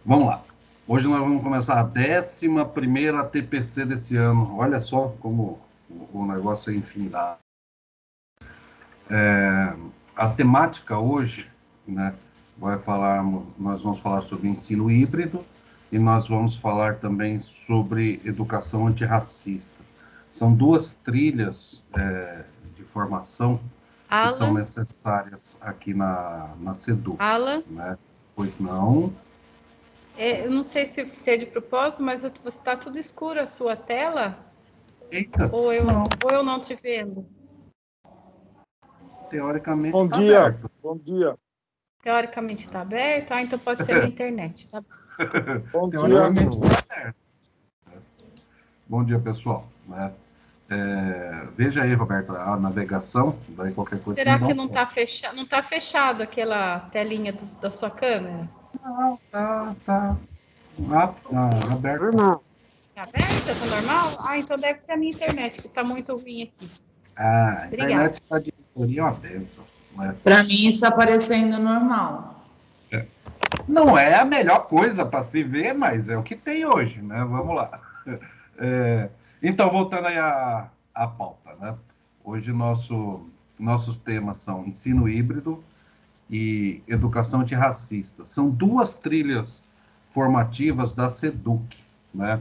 Vamos lá. Hoje nós vamos começar a 11ª TPC desse ano. Olha só como o negócio é infindável. A temática hoje, né, nós vamos falar sobre ensino híbrido e nós vamos falar também sobre educação antirracista. São duas trilhas de formação que são Alan, necessárias aqui na SEDUC, Alan, né? Pois não? eu não sei se é de propósito, mas você está tudo escuro a sua tela? Eita, Ou eu, não, ou eu não te vendo? teoricamente Bom está dia, aberto. bom dia, Teoricamente está aberto, então pode ser minha internet, tá? bom dia. Teoricamente está aberto. Bom dia, pessoal. Né? Veja aí, Roberto, a navegação, daí qualquer coisa você me Será dá que um não toque. está fechado, não tá fechado aquela telinha da sua câmera? Não, tá aberto. Irmão, Tá aberta? Tá normal? Ah, então deve ser a minha internet, que tá muito ruim aqui. A internet Obrigada. está de diretoria, é uma benção. Né? Para mim está parecendo normal. Não é a melhor coisa para se ver, mas é o que tem hoje, né? Vamos lá. Então, voltando aí à pauta, né? Hoje nossos temas são ensino híbrido e educação antirracista. São duas trilhas formativas da SEDUC, né?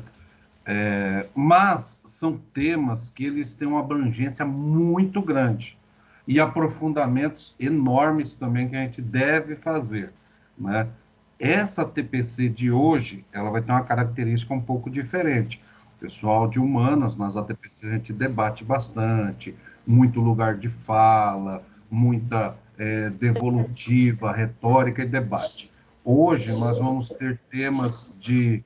Mas são temas que eles têm uma abrangência muito grande e aprofundamentos enormes também que a gente deve fazer, né? Essa TPC de hoje, ela vai ter uma característica um pouco diferente. O pessoal de humanas, nas ATPC, a gente debate bastante, muito lugar de fala, muita devolutiva, retórica e debate. Hoje nós vamos ter temas de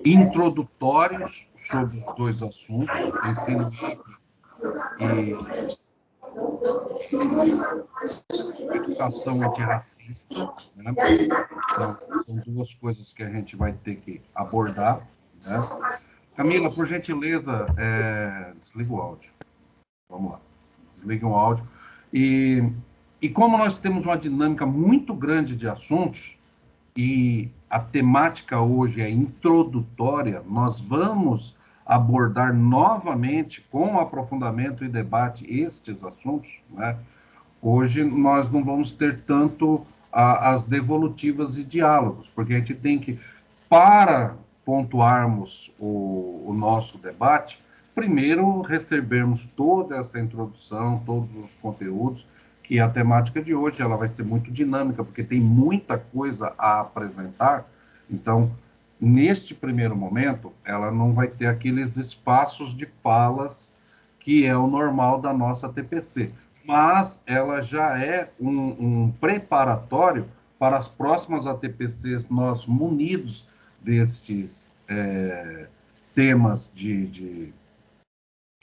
introdutórios sobre os dois assuntos, ensino híbrido e educação antirracista, né? Então, são duas coisas que a gente vai ter que abordar, né? Camila, por gentileza, desliga o áudio. Vamos lá. Desliga o áudio. E, e como nós temos uma dinâmica muito grande de assuntos, e a temática hoje é introdutória, nós vamos abordar novamente, com aprofundamento e debate, estes assuntos, né? Hoje nós não vamos ter tanto as devolutivas e diálogos, porque a gente tem que, para pontuarmos o nosso debate, primeiro recebermos toda essa introdução, todos os conteúdos, que a temática de hoje ela vai ser muito dinâmica, porque tem muita coisa a apresentar. Então, neste primeiro momento, ela não vai ter aqueles espaços de falas que é o normal da nossa TPC, mas ela já é um preparatório para as próximas ATPCs, nós munidos destes temas de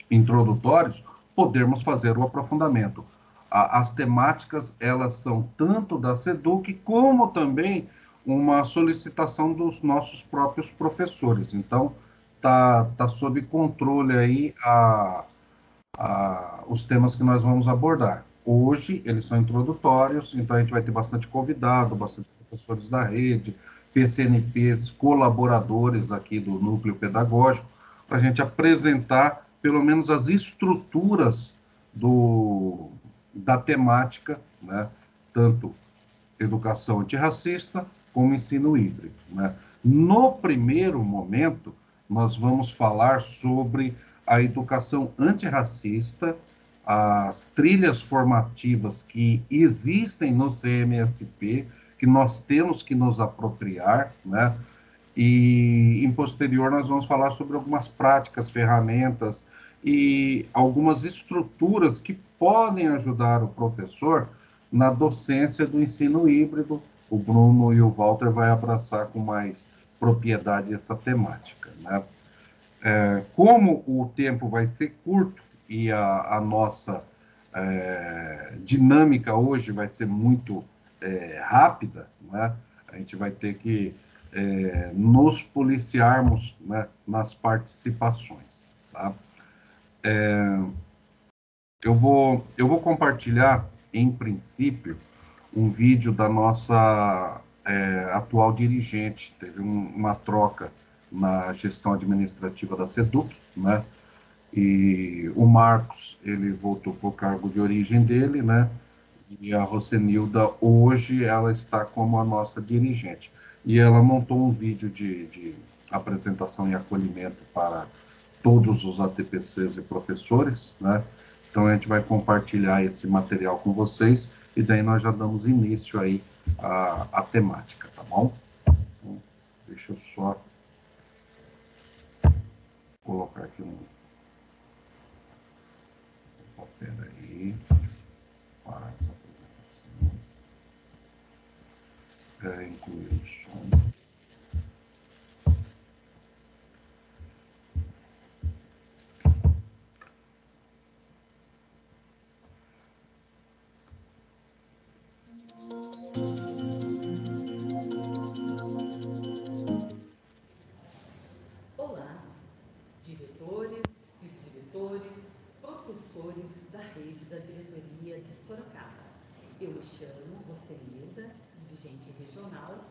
introdutórios, podermos fazer o aprofundamento. As temáticas, elas são tanto da SEDUC, como também uma solicitação dos nossos próprios professores. Então, tá sob controle aí os temas que nós vamos abordar. Hoje, eles são introdutórios, então a gente vai ter bastante convidado, bastante professores da rede, PCNPs, colaboradores aqui do núcleo pedagógico, para a gente apresentar pelo menos as estruturas da temática, né? Tanto educação antirracista como ensino híbrido, né? No primeiro momento, nós vamos falar sobre a educação antirracista, as trilhas formativas que existem no CMSP, que nós temos que nos apropriar, né? E, em posterior, nós vamos falar sobre algumas práticas, ferramentas e algumas estruturas que podem ajudar o professor na docência do ensino híbrido. O Bruno e o Walter vai abraçar com mais propriedade essa temática, né? Como o tempo vai ser curto e a nossa dinâmica hoje vai ser muito rápida, né? A gente vai ter que nos policiarmos, né, nas participações. Tá? Eu vou compartilhar, em princípio, um vídeo da nossa atual dirigente. Teve uma troca na gestão administrativa da SEDUC, né? E o Marcos, ele voltou para o cargo de origem dele, né? E a Rosenilda, hoje, ela está como a nossa dirigente. E ela montou um vídeo de apresentação e acolhimento para todos os ATPCs e professores, né? Então, a gente vai compartilhar esse material com vocês e daí nós já damos início aí à temática, tá bom? Então, deixa eu só colocar aqui um... Espera aí. Parar essa apresentação. Incluir o som. Olá, diretores, vice-diretores, professores da rede da diretoria de Sorocaba. Eu me chamo Rosenilda, dirigente regional,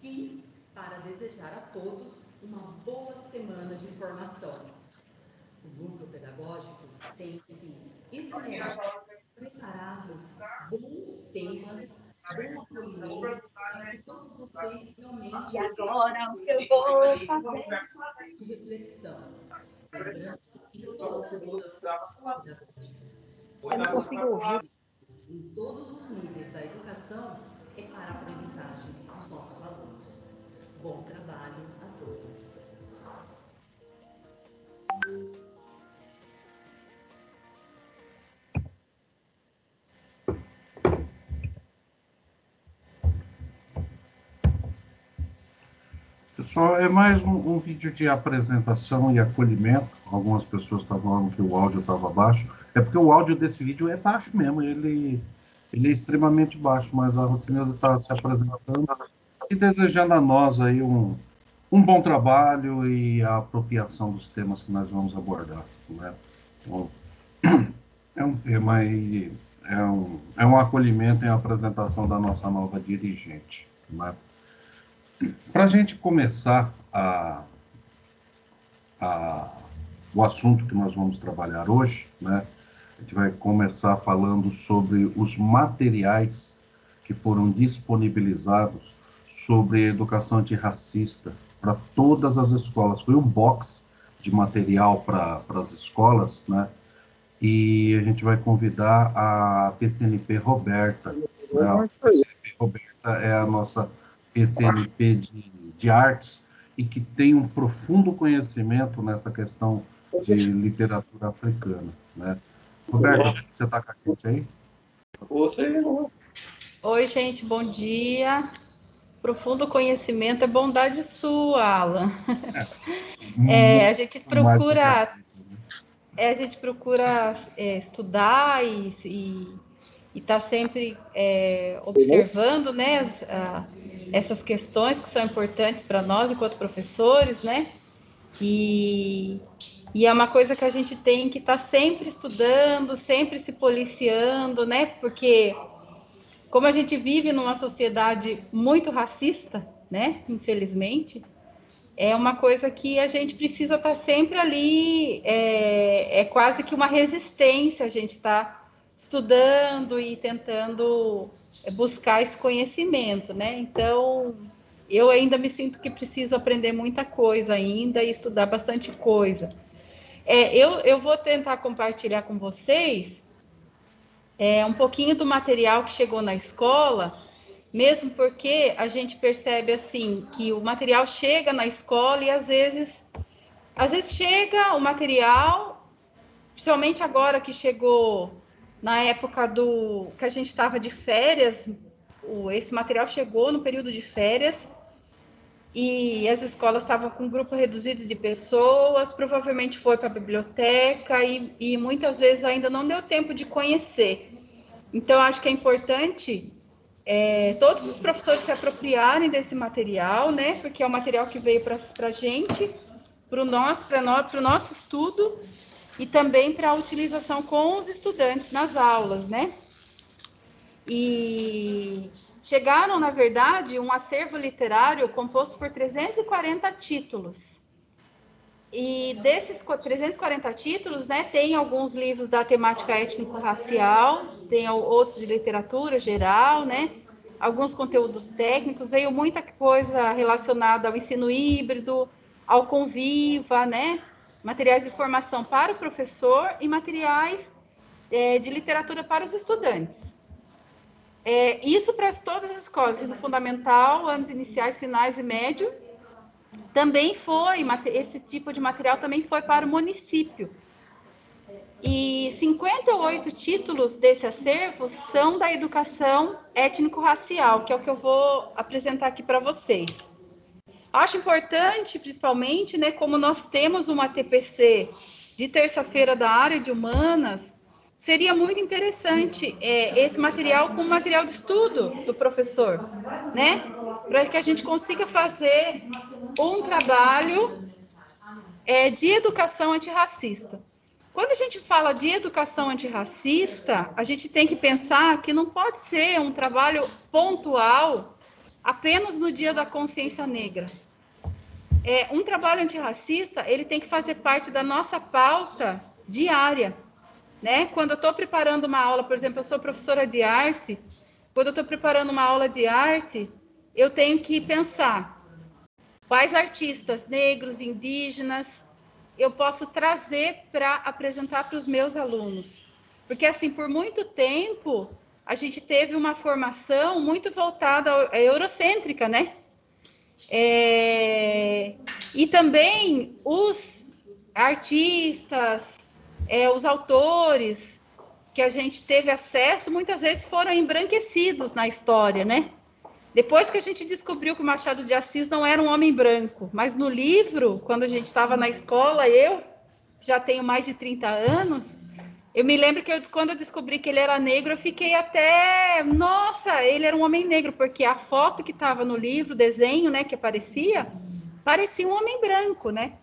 vim para desejar a todos uma boa semana de formação. O núcleo pedagógico tem se esmerado, preparado bons temas, bom acolhimento, para que todos vocês realmente... E agora o que eu vou fazer? De reflexão, lembrando que toda mudança pedagógica, Eu não consigo ouvir. em todos os níveis da educação, é para a aprendizagem dos nossos alunos. Bom trabalho a todos. Pessoal, é mais um vídeo de apresentação e acolhimento. Algumas pessoas estavam falando que o áudio estava baixo. É porque o áudio desse vídeo é baixo mesmo, ele é extremamente baixo, mas a Rocinelda está se apresentando e desejando a nós aí um bom trabalho e a apropriação dos temas que nós vamos abordar, né? Então, é um tema aí, é um acolhimento em apresentação da nossa nova dirigente, né? Para a gente começar o assunto que nós vamos trabalhar hoje, né? A gente vai começar falando sobre os materiais que foram disponibilizados sobre educação antirracista para todas as escolas. Foi um box de material para as escolas, né? E a gente vai convidar a PCNP Roberta, né? A PCNP Roberta é a nossa PCNP de artes e que tem um profundo conhecimento nessa questão de literatura africana, né? Roberta, você está com a gente aí? Oi, gente, bom dia. Profundo conhecimento é bondade sua, Alan. A gente procura, estudar e está sempre observando, né, essas questões que são importantes para nós enquanto professores, né? E é uma coisa que a gente tem que estar sempre estudando, sempre se policiando, né? Porque como a gente vive numa sociedade muito racista, né? Infelizmente, é uma coisa que a gente precisa estar sempre ali, é quase que uma resistência, a gente está estudando e tentando buscar esse conhecimento, né? Então, eu ainda me sinto que preciso aprender muita coisa ainda e estudar bastante coisa. Eu vou tentar compartilhar com vocês um pouquinho do material que chegou na escola, mesmo porque a gente percebe assim que o material chega na escola e às vezes chega o material, principalmente agora que chegou na época que a gente estava de férias, esse material chegou no período de férias e as escolas estavam com um grupo reduzido de pessoas, provavelmente foi para a biblioteca e muitas vezes ainda não deu tempo de conhecer. Então, acho que é importante todos os professores se apropriarem desse material, né? Porque é um material que veio para a gente, para o nosso estudo e também para a utilização com os estudantes nas aulas, né? E chegaram, na verdade, um acervo literário composto por 340 títulos. E desses 340 títulos, né, tem alguns livros da temática étnico-racial, tem outros de literatura geral, né, alguns conteúdos técnicos, veio muita coisa relacionada ao ensino híbrido, ao Conviva, né, materiais de formação para o professor e materiais de literatura para os estudantes. Isso para todas as escolas, do fundamental, anos iniciais, finais e médio. Também foi, esse tipo de material também foi para o município. E 58 títulos desse acervo são da educação étnico-racial, que é o que eu vou apresentar aqui para vocês. Acho importante, principalmente, né, como nós temos uma TPC de terça-feira da área de humanas, seria muito interessante esse material como material de estudo do professor, né? Para que a gente consiga fazer um trabalho de educação antirracista. Quando a gente fala de educação antirracista, a gente tem que pensar que não pode ser um trabalho pontual apenas no Dia da Consciência Negra. Um trabalho antirracista, ele tem que fazer parte da nossa pauta diária, né? Quando eu estou preparando uma aula, por exemplo, eu sou professora de arte, quando eu estou preparando uma aula de arte, eu tenho que pensar quais artistas negros, indígenas, eu posso trazer para apresentar para os meus alunos. Porque, assim, por muito tempo, a gente teve uma formação muito voltada eurocêntrica, né? E também os artistas, os autores que a gente teve acesso, muitas vezes foram embranquecidos na história, né? Depois que a gente descobriu que o Machado de Assis não era um homem branco, mas no livro, quando a gente estava na escola, eu já tenho mais de 30 anos, eu me lembro que quando eu descobri que ele era negro, eu fiquei até... Nossa, ele era um homem negro, porque a foto que estava no livro, o desenho, né, que parecia um homem branco, né?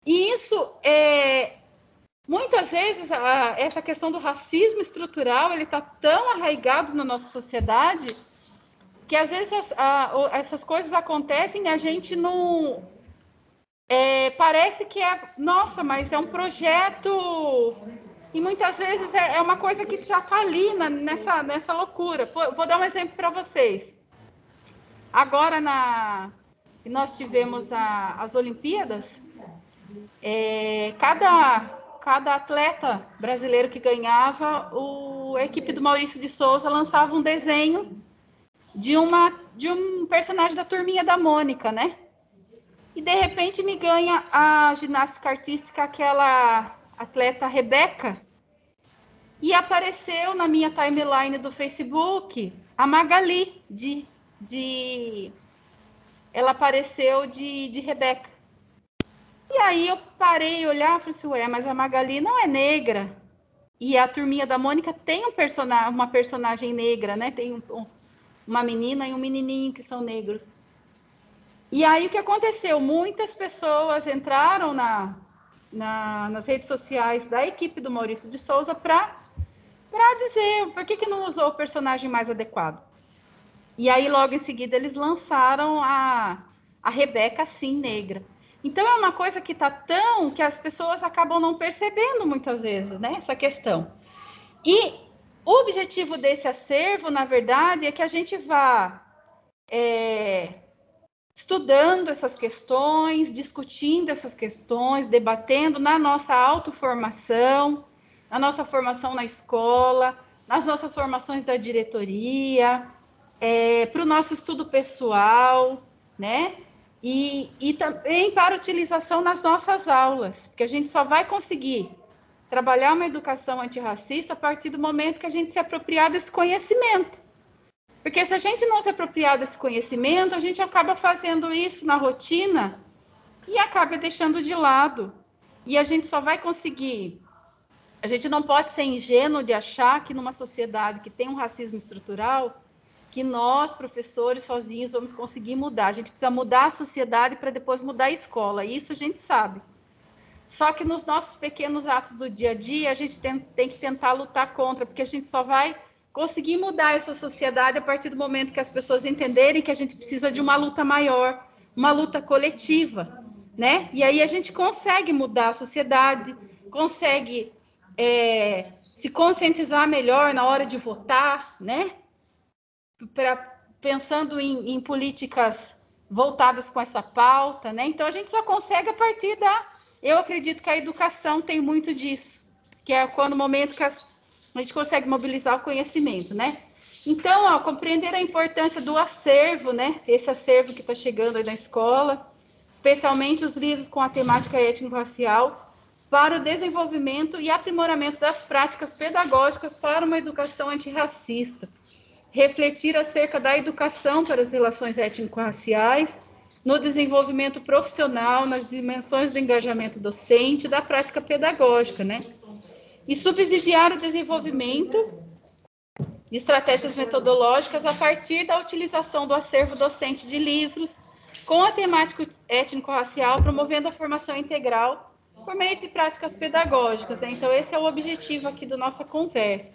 E isso, muitas vezes, essa questão do racismo estrutural, ele está tão arraigado na nossa sociedade que às vezes essas coisas acontecem e a gente não... parece que nossa, mas é um projeto... E muitas vezes é uma coisa que já está ali nessa loucura. Vou dar um exemplo para vocês. Agora, nós tivemos as Olimpíadas, cada atleta brasileiro que ganhava, a equipe do Maurício de Souza lançava um desenho de um personagem da Turminha da Mônica, né? E, de repente, me ganha a ginástica artística, aquela atleta Rebeca, e apareceu na minha timeline do Facebook a Magali, ela apareceu de Rebeca. E aí eu parei, olhar e falei assim, mas a Magali não é negra. E a Turminha da Mônica tem uma personagem negra, né? Tem uma menina e um menininho que são negros. E aí o que aconteceu? Muitas pessoas entraram nas redes sociais da equipe do Maurício de Souza para dizer por que não usou o personagem mais adequado. E aí, logo em seguida, eles lançaram a Rebeca, sim, negra. Então, é uma coisa que está que as pessoas acabam não percebendo muitas vezes, né, essa questão. E o objetivo desse acervo, na verdade, é que a gente vá estudando essas questões, discutindo essas questões, debatendo na nossa autoformação, na nossa formação na escola, nas nossas formações da diretoria, para o nosso estudo pessoal, né? E também para utilização nas nossas aulas, porque a gente só vai conseguir trabalhar uma educação antirracista a partir do momento que a gente se apropriar desse conhecimento. Porque se a gente não se apropriar desse conhecimento, a gente acaba fazendo isso na rotina e acaba deixando de lado. E a gente só vai conseguir... A gente não pode ser ingênuo de achar que numa sociedade que tem um racismo estrutural, que nós, professores, sozinhos, vamos conseguir mudar. A gente precisa mudar a sociedade para depois mudar a escola. Isso a gente sabe. Só que nos nossos pequenos atos do dia a dia, a gente tem que tentar lutar contra, porque a gente só vai conseguir mudar essa sociedade a partir do momento que as pessoas entenderem que a gente precisa de uma luta maior, uma luta coletiva, né? E aí a gente consegue mudar a sociedade, consegue se conscientizar melhor na hora de votar, né? Pensando em políticas voltadas com essa pauta, né? Então a gente só consegue a partir eu acredito que a educação tem muito disso, que é quando o momento que a gente consegue mobilizar o conhecimento, né? Então, compreender a importância do acervo, né? Esse acervo que está chegando aí na escola, especialmente os livros com a temática étnico-racial, para o desenvolvimento e aprimoramento das práticas pedagógicas para uma educação antirracista. Refletir acerca da educação para as relações étnico-raciais, no desenvolvimento profissional, nas dimensões do engajamento docente, da prática pedagógica, né? E subsidiar o desenvolvimento de estratégias metodológicas a partir da utilização do acervo docente de livros com a temática étnico-racial, promovendo a formação integral por meio de práticas pedagógicas, né? Então, esse é o objetivo aqui da nossa conversa.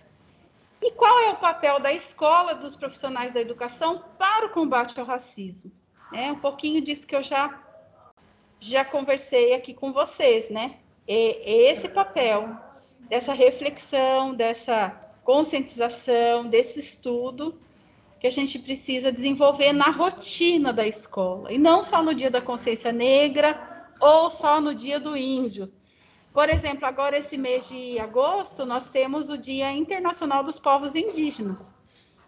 E qual é o papel da escola, dos profissionais da educação para o combate ao racismo? Um pouquinho disso que eu já conversei aqui com vocês, né? Esse papel dessa reflexão, dessa conscientização, desse estudo que a gente precisa desenvolver na rotina da escola, e não só no dia da consciência negra ou só no dia do índio. Por exemplo, agora esse mês de agosto, nós temos o Dia Internacional dos Povos Indígenas.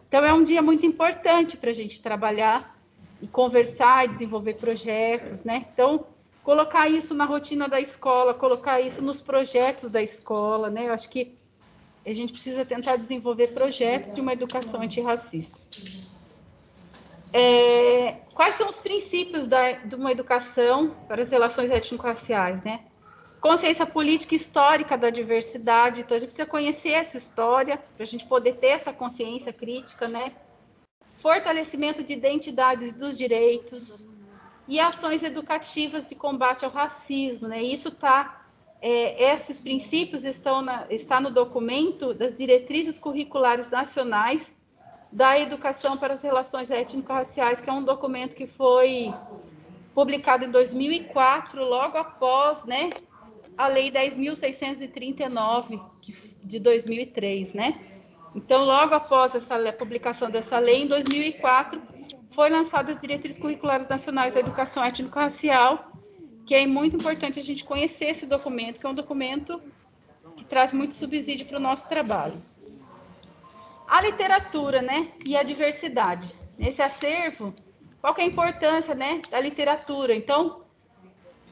Então, é um dia muito importante para a gente trabalhar e conversar e desenvolver projetos, né? Então, colocar isso na rotina da escola, colocar isso nos projetos da escola, né? Eu acho que a gente precisa tentar desenvolver projetos de uma educação antirracista. Quais são os princípios de uma educação para as relações étnico-raciais, né? Consciência política e histórica da diversidade. Então, a gente precisa conhecer essa história para a gente poder ter essa consciência crítica, né? Fortalecimento de identidades dos direitos e ações educativas de combate ao racismo, né? Isso esses princípios está no documento das diretrizes curriculares nacionais da educação para as relações étnico-raciais, que é um documento que foi publicado em 2004, logo após, né, a Lei 10.639, de 2003, né? Então, logo após a publicação dessa lei, em 2004, foi lançadas as Diretrizes Curriculares Nacionais da Educação Étnico-Racial, que é muito importante a gente conhecer esse documento, que é um documento que traz muito subsídio para o nosso trabalho. A literatura, né, e a diversidade. Nesse acervo, qual que é a importância, né, da literatura? Então,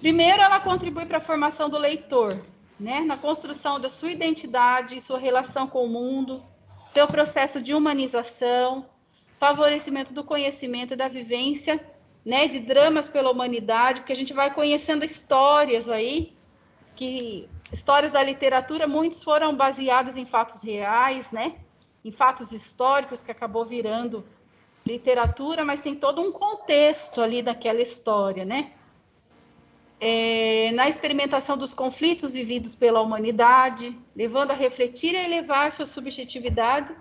primeiro, ela contribui para a formação do leitor, né, na construção da sua identidade, sua relação com o mundo, seu processo de humanização, favorecimento do conhecimento e da vivência, né, de dramas pela humanidade, porque a gente vai conhecendo histórias aí, histórias da literatura, muitos foram baseados em fatos reais, né, em fatos históricos, que acabou virando literatura, mas tem todo um contexto ali daquela história, né? Na experimentação dos conflitos vividos pela humanidade, levando a refletir e elevar sua subjetividade,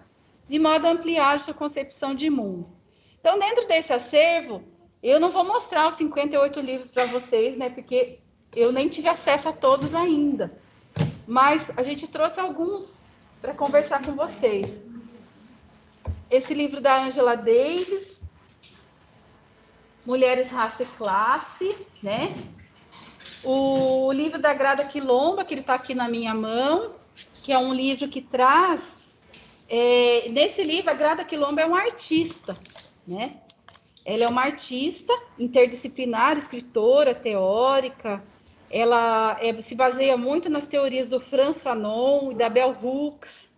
de modo a ampliar sua concepção de mundo. Então, dentro desse acervo, eu não vou mostrar os 58 livros para vocês, né? Porque eu nem tive acesso a todos ainda. Mas a gente trouxe alguns para conversar com vocês. Esse livro da Angela Davis, Mulheres, Raça e Classe, né? O livro da Grada Quilomba, que ele está aqui na minha mão, que é um livro que traz... nesse livro, a Grada Quilomba é uma artista, né? Ela é uma artista interdisciplinar, escritora, teórica. Ela se baseia muito nas teorias do Frantz Fanon e da Bell Hooks.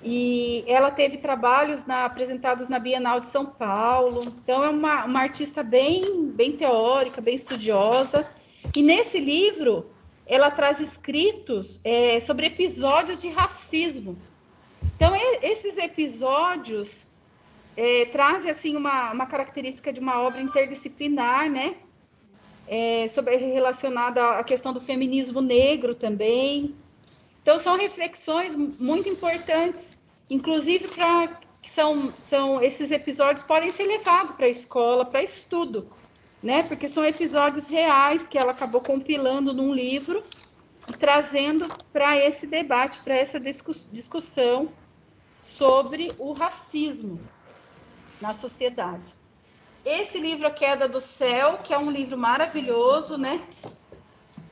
E ela teve trabalhos apresentados na Bienal de São Paulo. Então, é uma artista bem teórica, bem estudiosa. E nesse livro, ela traz escritos sobre episódios de racismo. Então, esses episódios trazem assim, uma característica de uma obra interdisciplinar, né? Relacionada à questão do feminismo negro também. Então, são reflexões muito importantes inclusive para que são esses episódios podem ser levados para a escola, para estudo, né? Porque são episódios reais que ela acabou compilando num livro e trazendo para esse debate, para essa discussão sobre o racismo na sociedade. Esse livro, A Queda do Céu, que é um livro maravilhoso, né?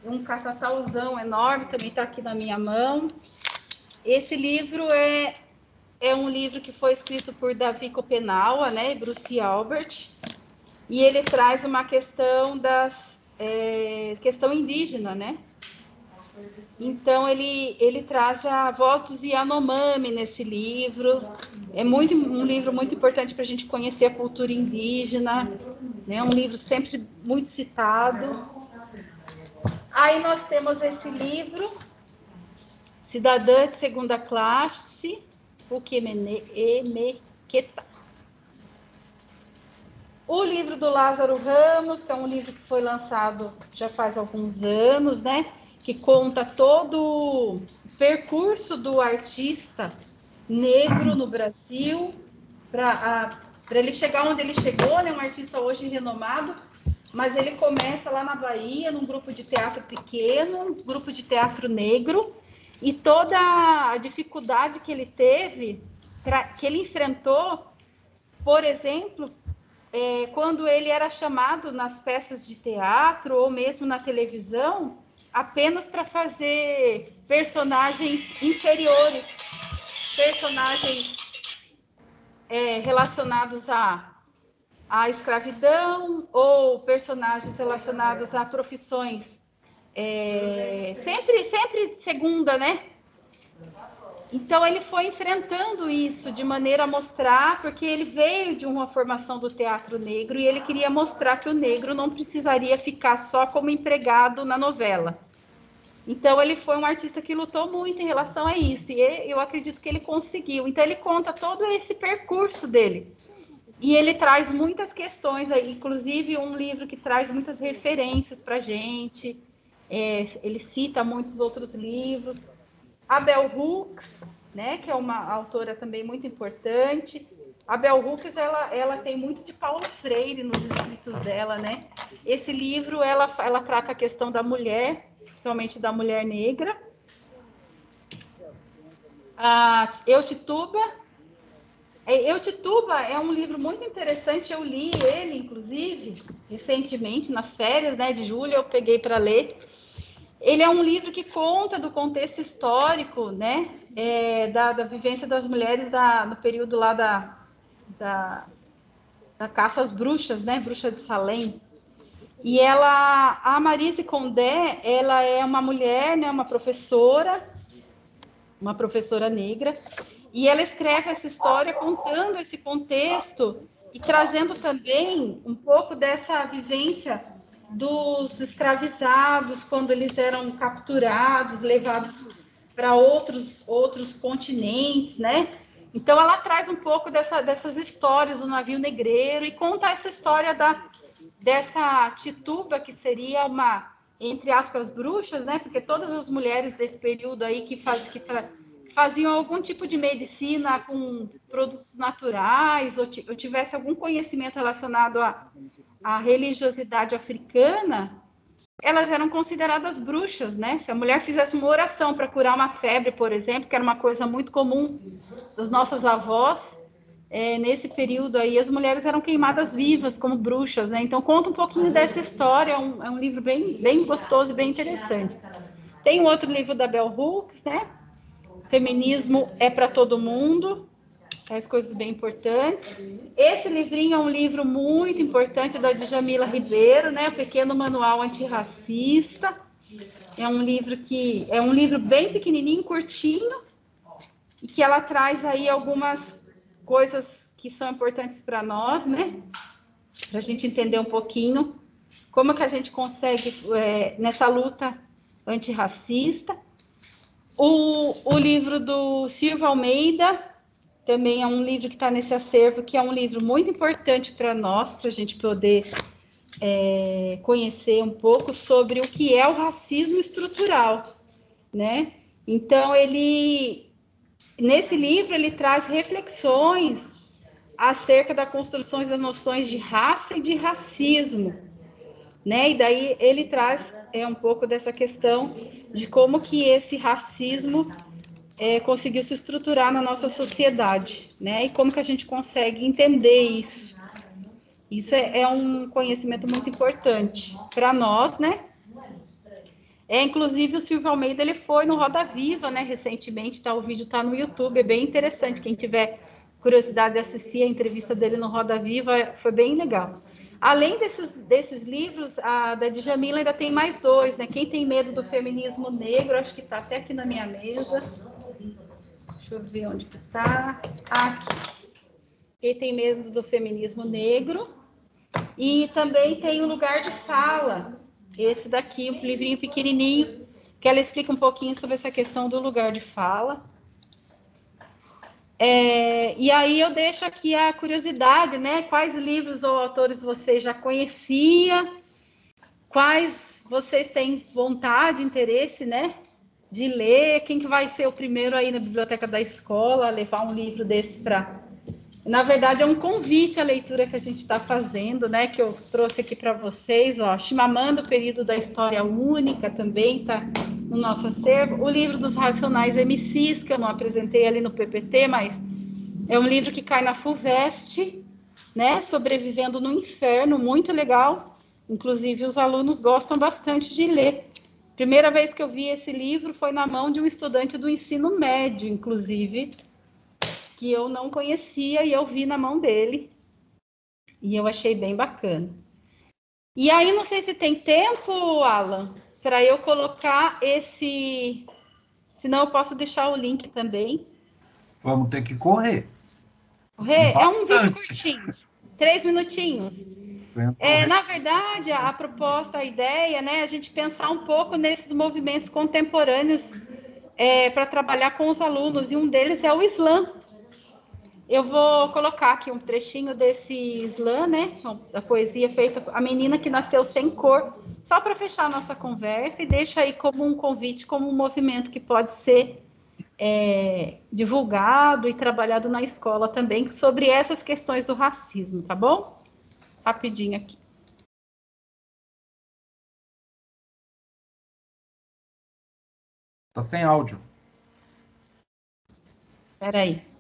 Um catatauzão enorme, também está aqui na minha mão. Esse livro é um livro que foi escrito por Davi Kopenawa, né, e Bruce Albert, e ele traz uma questão questão indígena, né? Então ele traz a voz dos Yanomami nesse livro. É um livro muito importante para a gente conhecer a cultura indígena, né? Um livro sempre muito citado. Aí nós temos esse livro, Cidadã de Segunda Classe, Ukemequeta. O livro do Lázaro Ramos, que é um livro que foi lançado já faz alguns anos, né? Que conta todo o percurso do artista negro no Brasil, para ele chegar onde ele chegou, né? Um artista hoje renomado, mas ele começa lá na Bahia, num grupo de teatro pequeno, um grupo de teatro negro, e toda a dificuldade que ele teve, que ele enfrentou, por exemplo, quando ele era chamado nas peças de teatro ou mesmo na televisão, apenas para fazer personagens inferiores, personagens relacionados à escravidão ou personagens relacionados a profissões sempre segunda, né? Então ele foi enfrentando isso de maneira a mostrar, porque ele veio de uma formação do teatro negro e ele queria mostrar que o negro não precisaria ficar só como empregado na novela. Então ele foi um artista que lutou muito em relação a isso, e eu acredito que ele conseguiu. Então ele conta todo esse percurso dele. E ele traz muitas questões aí, inclusive um livro que traz muitas referências para a gente. Ele cita muitos outros livros. A Bell Hooks, né, que é uma autora também muito importante. A Bell Hooks, ela tem muito de Paulo Freire nos escritos dela, né? Esse livro, ela trata a questão da mulher, principalmente da mulher negra. A Eutituba é um livro muito interessante, eu li ele, inclusive, recentemente, nas férias, né, de julho, eu peguei para ler. Ele é um livro que conta do contexto histórico, né, da vivência das mulheres no período lá da caça às bruxas, né, Bruxa de Salem. E a Maryse Condé, ela é uma mulher, né, uma professora negra, e ela escreve essa história contando esse contexto e trazendo também um pouco dessa vivência dos escravizados, quando eles eram capturados, levados para outros continentes, né? Então, ela traz um pouco dessas histórias do navio negreiro e conta essa história dessa Tituba, que seria uma, entre aspas, bruxas, né? Porque todas as mulheres desse período aí que faziam algum tipo de medicina com produtos naturais ou tivesse algum conhecimento relacionado à religiosidade africana, elas eram consideradas bruxas, né? Se a mulher fizesse uma oração para curar uma febre, por exemplo, que era uma coisa muito comum das nossas avós, nesse período aí as mulheres eram queimadas vivas como bruxas, né? Então conta um pouquinho dessa história, é um livro bem, bem gostoso e bem interessante. Tem um outro livro da Bell Hooks, né? Feminismo é para todo mundo, traz coisas bem importantes. Esse livrinho é um livro muito importante da Djamila Ribeiro, né? O Pequeno Manual Antirracista. É um livro bem pequenininho, curtinho, e que ela traz aí algumas coisas que são importantes para nós, né? Para a gente entender um pouquinho como que a gente consegue nessa luta antirracista. O livro do Silvio Almeida também é um livro que está nesse acervo, que é um livro muito importante para nós, para a gente poder conhecer um pouco sobre o que é o racismo estrutural, né? Então, ele nesse livro ele traz reflexões acerca da construção das noções de raça e de racismo, né? E daí ele traz um pouco dessa questão de como que esse racismo conseguiu se estruturar na nossa sociedade, né? E como que a gente consegue entender isso. Isso é um conhecimento muito importante para nós, né? Inclusive o Silvio Almeida, ele foi no Roda Viva, né, recentemente, o vídeo está no YouTube, é bem interessante, quem tiver curiosidade de assistir a entrevista dele no Roda Viva, foi bem legal. Além desses livros, a da Djamila ainda tem mais dois, né, Quem Tem Medo do Feminismo Negro, acho que está até aqui na minha mesa, deixa eu ver onde que está, aqui, Quem Tem Medo do Feminismo Negro, e também tem o Lugar de Fala, esse daqui, um livrinho pequenininho, que ela explica um pouquinho sobre essa questão do lugar de fala. E aí eu deixo aqui a curiosidade, né? Quais livros ou autores você já conhecia? Quais vocês têm vontade, interesse, né? De ler? Quem que vai ser o primeiro aí na biblioteca da escola a levar um livro desse para... Na verdade, é um convite à leitura que a gente está fazendo, né? Que eu trouxe aqui para vocês, ó. Chimamanda, o Período da História Única, também está no nosso acervo. O livro dos Racionais MCs, que eu não apresentei ali no PPT, mas é um livro que cai na FUVEST, né? Sobrevivendo no Inferno, muito legal. Inclusive, os alunos gostam bastante de ler. Primeira vez que eu vi esse livro foi na mão de um estudante do ensino médio, inclusive, que eu não conhecia e eu vi na mão dele e eu achei bem bacana. E aí, não sei se tem tempo, Alan, para eu colocar esse... Senão eu posso deixar o link também. Vamos ter que correr. É um vídeo curtinho, 3 minutinhos. Na verdade, a proposta, a ideia, né, a gente pensar um pouco nesses movimentos contemporâneos para trabalhar com os alunos, e um deles é o Islã. Eu vou colocar aqui um trechinho desse slam, né? Da poesia feita A Menina que Nasceu Sem Cor, só para fechar a nossa conversa, e deixa aí como um convite, como um movimento que pode ser divulgado e trabalhado na escola também, sobre essas questões do racismo, tá bom? Rapidinho aqui. Tá sem áudio. Espera aí.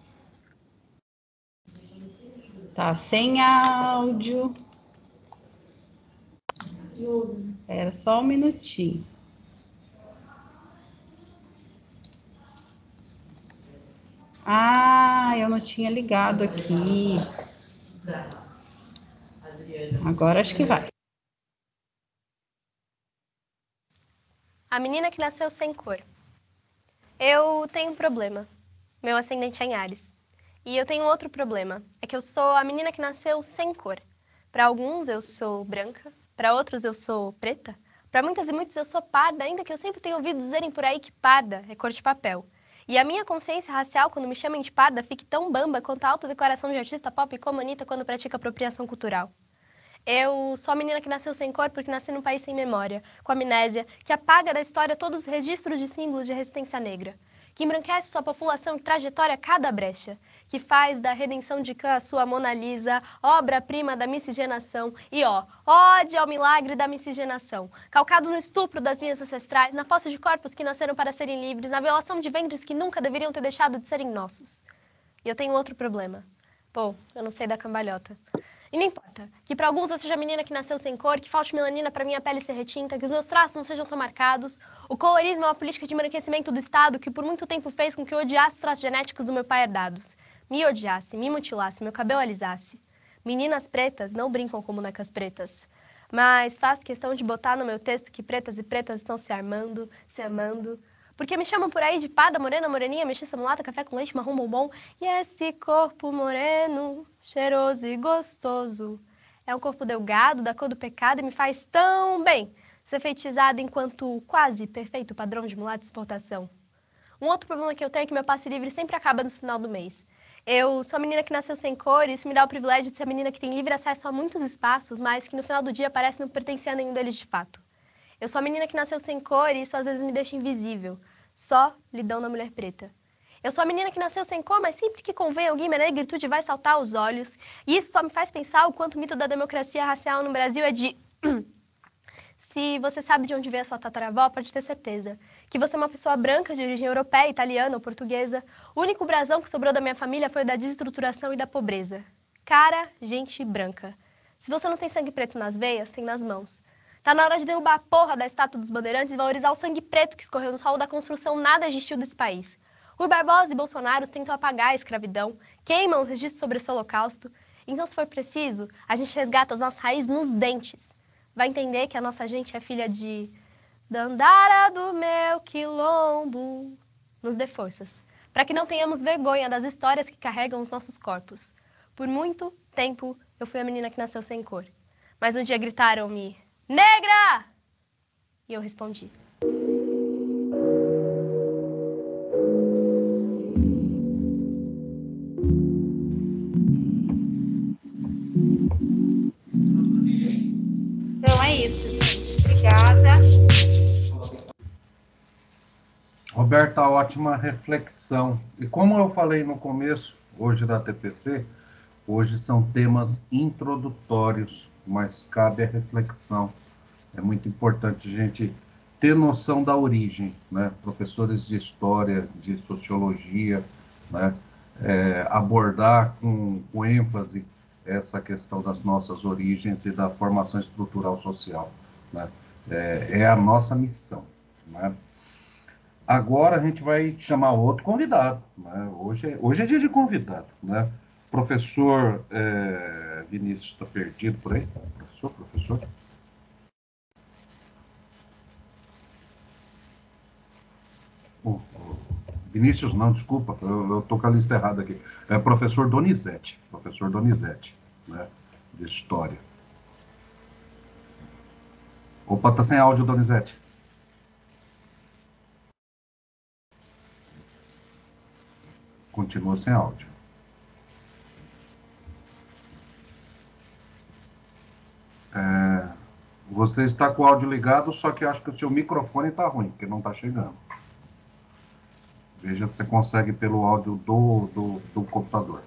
Tá sem áudio. Era só um minutinho. Eu não tinha ligado aqui. Agora acho que vai. A Menina que Nasceu Sem Cor. Eu tenho um problema. Meu ascendente é em Áries. E eu tenho outro problema. É que eu sou a menina que nasceu sem cor. Para alguns eu sou branca, para outros eu sou preta, para muitas e muitos eu sou parda, ainda que eu sempre tenha ouvido dizerem por aí que parda é cor de papel. E a minha consciência racial, quando me chamam de parda, fica tão bamba quanto a autodeclaração de artista pop como Anitta quando pratica apropriação cultural. Eu sou a menina que nasceu sem cor porque nasci num país sem memória, com amnésia, que apaga da história todos os registros de símbolos de resistência negra, que embranquece sua população e trajetória a cada brecha, que faz da redenção de Khan a sua Mona Lisa, obra-prima da miscigenação, e ode ao milagre da miscigenação, calcado no estupro das minhas ancestrais, na fossa de corpos que nasceram para serem livres, na violação de ventres que nunca deveriam ter deixado de serem nossos. E eu tenho outro problema. Pô, eu não sei da cambalhota. E não importa, que para alguns eu seja a menina que nasceu sem cor, que falte melanina para minha pele ser retinta, que os meus traços não sejam tão marcados. O colorismo é uma política de embranquecimento do Estado que por muito tempo fez com que eu odiasse os traços genéticos do meu pai herdados. Me odiasse, me mutilasse, meu cabelo alisasse. Meninas pretas não brincam com bonecas pretas. Mas faço questão de botar no meu texto que pretas e pretas estão se armando, se amando. Porque me chamam por aí de parda, morena, moreninha, mestiça, mulata, café com leite, marrom, bombom. E esse corpo moreno, cheiroso e gostoso. É um corpo delgado, da cor do pecado, e me faz tão bem ser feitizada enquanto quase perfeito padrão de mulata de exportação. Um outro problema que eu tenho é que meu passe livre sempre acaba no final do mês. Eu sou a menina que nasceu sem cor, e isso me dá o privilégio de ser a menina que tem livre acesso a muitos espaços, mas que no final do dia parece não pertencer a nenhum deles de fato. Eu sou a menina que nasceu sem cor e isso às vezes me deixa invisível. Só lidão na mulher preta. Eu sou a menina que nasceu sem cor, mas sempre que convém alguém, minha negritude vai saltar aos olhos. E isso só me faz pensar o quanto o mito da democracia racial no Brasil é de... Se você sabe de onde veio a sua tataravó, pode ter certeza que você é uma pessoa branca de origem europeia, italiana ou portuguesa. O único brasão que sobrou da minha família foi o da desestruturação e da pobreza. Cara, gente branca. Se você não tem sangue preto nas veias, tem nas mãos. Tá na hora de derrubar a porra da estátua dos bandeirantes e valorizar o sangue preto que escorreu no solo da construção nada existiu desse país. Rui Barbosa e Bolsonaro tentam apagar a escravidão, queimam os registros sobre esse holocausto. Então, se for preciso, a gente resgata as nossas raízes nos dentes. Vai entender que a nossa gente é filha de Dandara do meu quilombo. Nos dê forças, para que não tenhamos vergonha das histórias que carregam os nossos corpos. Por muito tempo, eu fui a menina que nasceu sem cor. Mas um dia gritaram-me, negra! E eu respondi. Então é isso, gente. Obrigada. Roberta, ótima reflexão. E como eu falei no começo, hoje da TPC, hoje são temas introdutórios, mas cabe a reflexão. É muito importante a gente ter noção da origem, né? Professores de história, de sociologia, né? Abordar com ênfase essa questão das nossas origens e da formação estrutural social, né? É a nossa missão, né? Agora a gente vai chamar outro convidado, né? Hoje é dia de convidado, né? Professor Vinícius está perdido por aí? Professor? Vinícius não, desculpa, eu estou com a lista errada aqui. É professor Donizete, né? De História. Opa, tá sem áudio, Donizete. Continua sem áudio. Você está com o áudio ligado, só que eu acho que o seu microfone está ruim, porque não está chegando. Veja se você consegue pelo áudio do computador.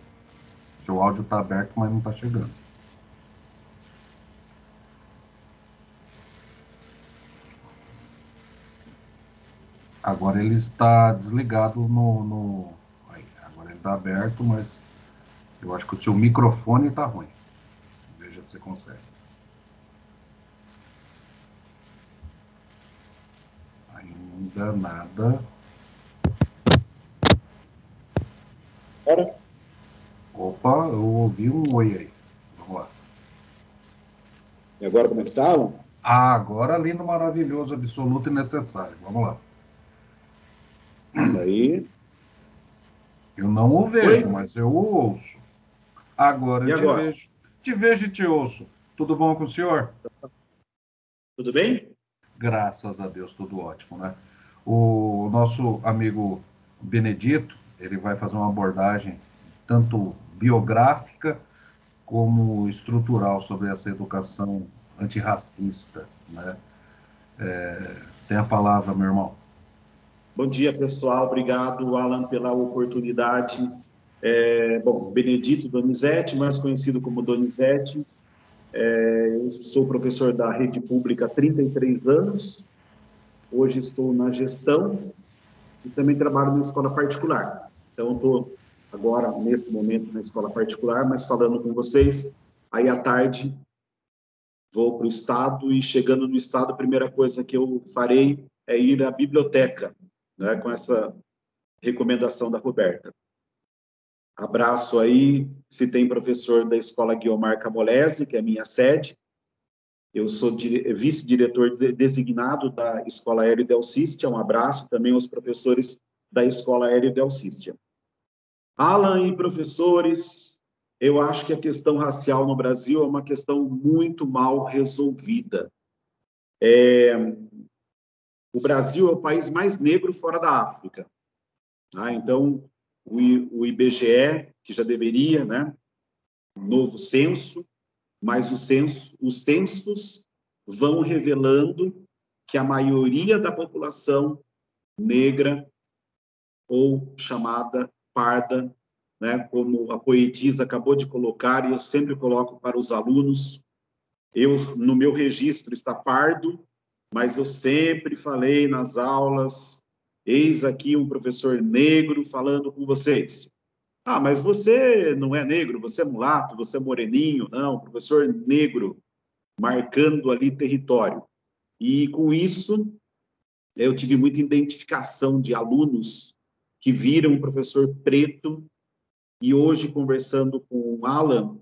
Seu áudio está aberto, mas não está chegando. Agora ele está desligado Aí, agora ele está aberto, mas eu acho que o seu microfone está ruim. Veja se você consegue. Ainda nada. Agora? Opa, eu ouvi um oi aí. Vamos lá. E agora como é que tá? Agora lindo, maravilhoso, absoluto e necessário. Vamos lá. Aí. Eu não o vejo, Oi? mas eu o ouço. Agora E eu agora? te vejo e te ouço. Tudo bom com o senhor? Tudo bem? Graças a Deus, tudo ótimo, né? O nosso amigo Benedito, ele vai fazer uma abordagem tanto biográfica como estrutural sobre essa educação antirracista, né? Tem a palavra, meu irmão. Bom dia, pessoal. Obrigado, Alan, pela oportunidade. Benedito Donizete, mais conhecido como Donizete. Eu sou professor da rede pública há 33 anos. Hoje estou na gestão e também trabalho na escola particular. Então, estou agora, nesse momento, na escola particular, mas falando com vocês. Aí, à tarde, vou para o estado e, chegando no estado, a primeira coisa que eu farei é ir à biblioteca, né, com essa recomendação da Roberta. Abraço aí, se tem professor da Escola Guiomar Camolese, que é a minha sede. Eu sou vice-diretor designado da Escola Hélio Del Cistia. Um abraço também aos professores da Escola Hélio Del Cistia. Alan e professores, eu acho que a questão racial no Brasil é uma questão muito mal resolvida. O Brasil é o país mais negro fora da África. Então, o IBGE, que já deveria, né, novo censo, mas os censos vão revelando que a maioria da população negra ou chamada parda, né, como a poetisa acabou de colocar, e eu sempre coloco para os alunos. No meu registro está pardo, mas eu sempre falei nas aulas, eis aqui um professor negro falando com vocês. Ah, mas você não é negro, você é mulato, você é moreninho. Não, professor negro, marcando ali território. E com isso, eu tive muita identificação de alunos que viram um professor preto, e hoje, conversando com o Alan,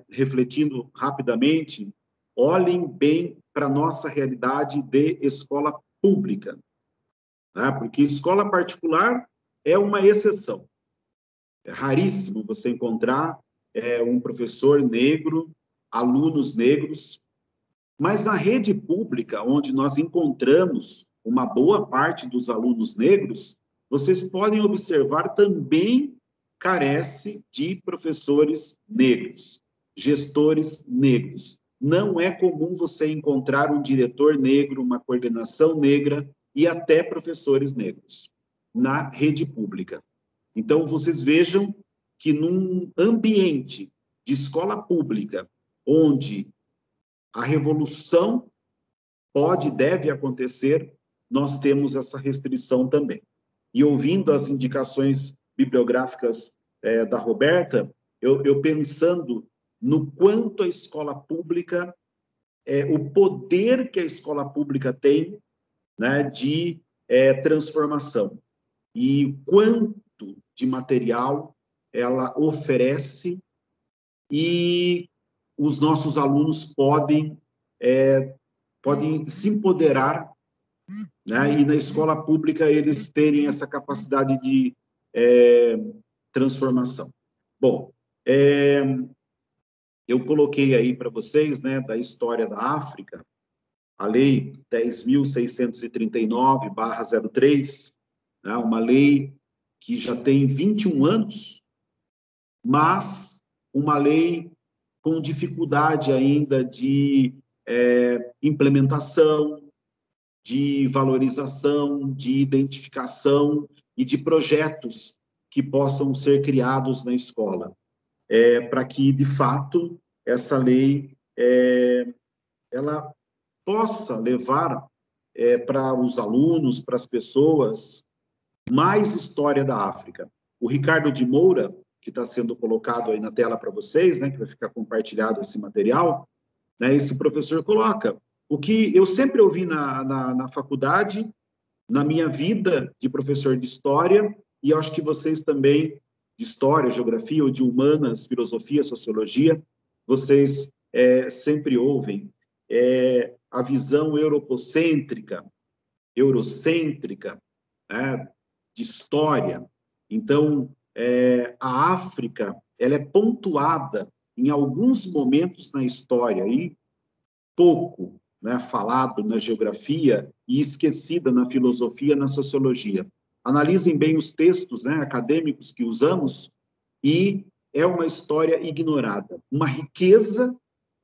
refletindo rapidamente, olhem bem para a nossa realidade de escola pública, né? Porque escola particular é uma exceção. É raríssimo você encontrar um professor negro, alunos negros, mas na rede pública, onde nós encontramos uma boa parte dos alunos negros, vocês podem observar também carece de professores negros, gestores negros. Não é comum você encontrar um diretor negro, uma coordenação negra e até professores negros na rede pública. Então, vocês vejam que num ambiente de escola pública, onde a revolução pode e deve acontecer, nós temos essa restrição também. E ouvindo as indicações bibliográficas da Roberta, eu pensando no quanto a escola pública, o poder que a escola pública tem, né, de transformação, e quanto de material ela oferece, e os nossos alunos podem se empoderar, né, e na escola pública eles terem essa capacidade de transformação. Bom, eu coloquei aí para vocês, né, da história da África, a Lei 10.639/03, né, uma lei que já tem 21 anos, mas uma lei com dificuldade ainda de implementação, de valorização, de identificação e de projetos que possam ser criados na escola, para que, de fato, essa lei ela possa levar para os alunos, para as pessoas, mais história da África. O Ricardo de Moura, que está sendo colocado aí na tela para vocês, né, que vai ficar compartilhado esse material, né, esse professor coloca o que eu sempre ouvi na faculdade, na minha vida de professor de história, e acho que vocês também, de história, geografia, ou de humanas, filosofia, sociologia, vocês sempre ouvem a visão eurocêntrica, né, de história. Então, a África, ela é pontuada em alguns momentos na história, e pouco, né, falado na geografia e esquecida na filosofia, na sociologia. Analisem bem os textos, né, acadêmicos que usamos, e é uma história ignorada, uma riqueza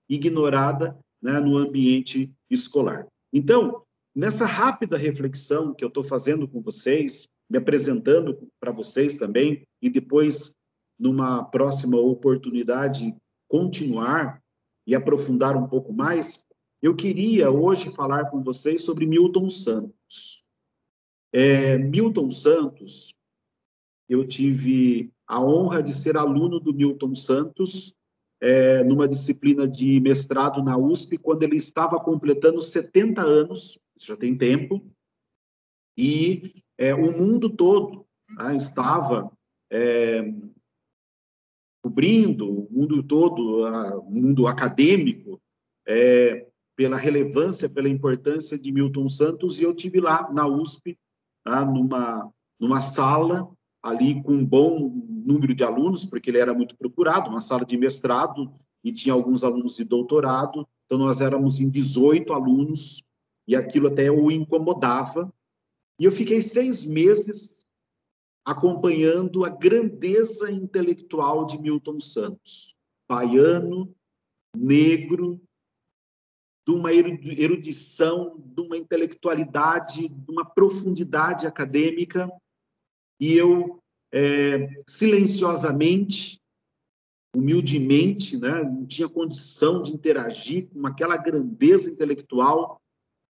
ignorada, né, no ambiente escolar. Então, nessa rápida reflexão que eu estou fazendo com vocês, me apresentando para vocês também, e depois, numa próxima oportunidade, continuar e aprofundar um pouco mais, eu queria hoje falar com vocês sobre Milton Santos. Milton Santos, eu tive a honra de ser aluno do Milton Santos, numa disciplina de mestrado na USP, quando ele estava completando 70 anos, isso já tem tempo, e o mundo todo estava cobrindo, o mundo todo, o mundo acadêmico, pela relevância, pela importância de Milton Santos, e eu tive lá na USP, numa sala, ali com um bom número de alunos, porque ele era muito procurado, uma sala de mestrado, e tinha alguns alunos de doutorado, então nós éramos em 18 alunos, e aquilo até o incomodava, e eu fiquei 6 meses acompanhando a grandeza intelectual de Milton Santos, baiano, negro, de uma erudição, de uma intelectualidade, de uma profundidade acadêmica, e eu, silenciosamente, humildemente, né, não tinha condição de interagir com aquela grandeza intelectual,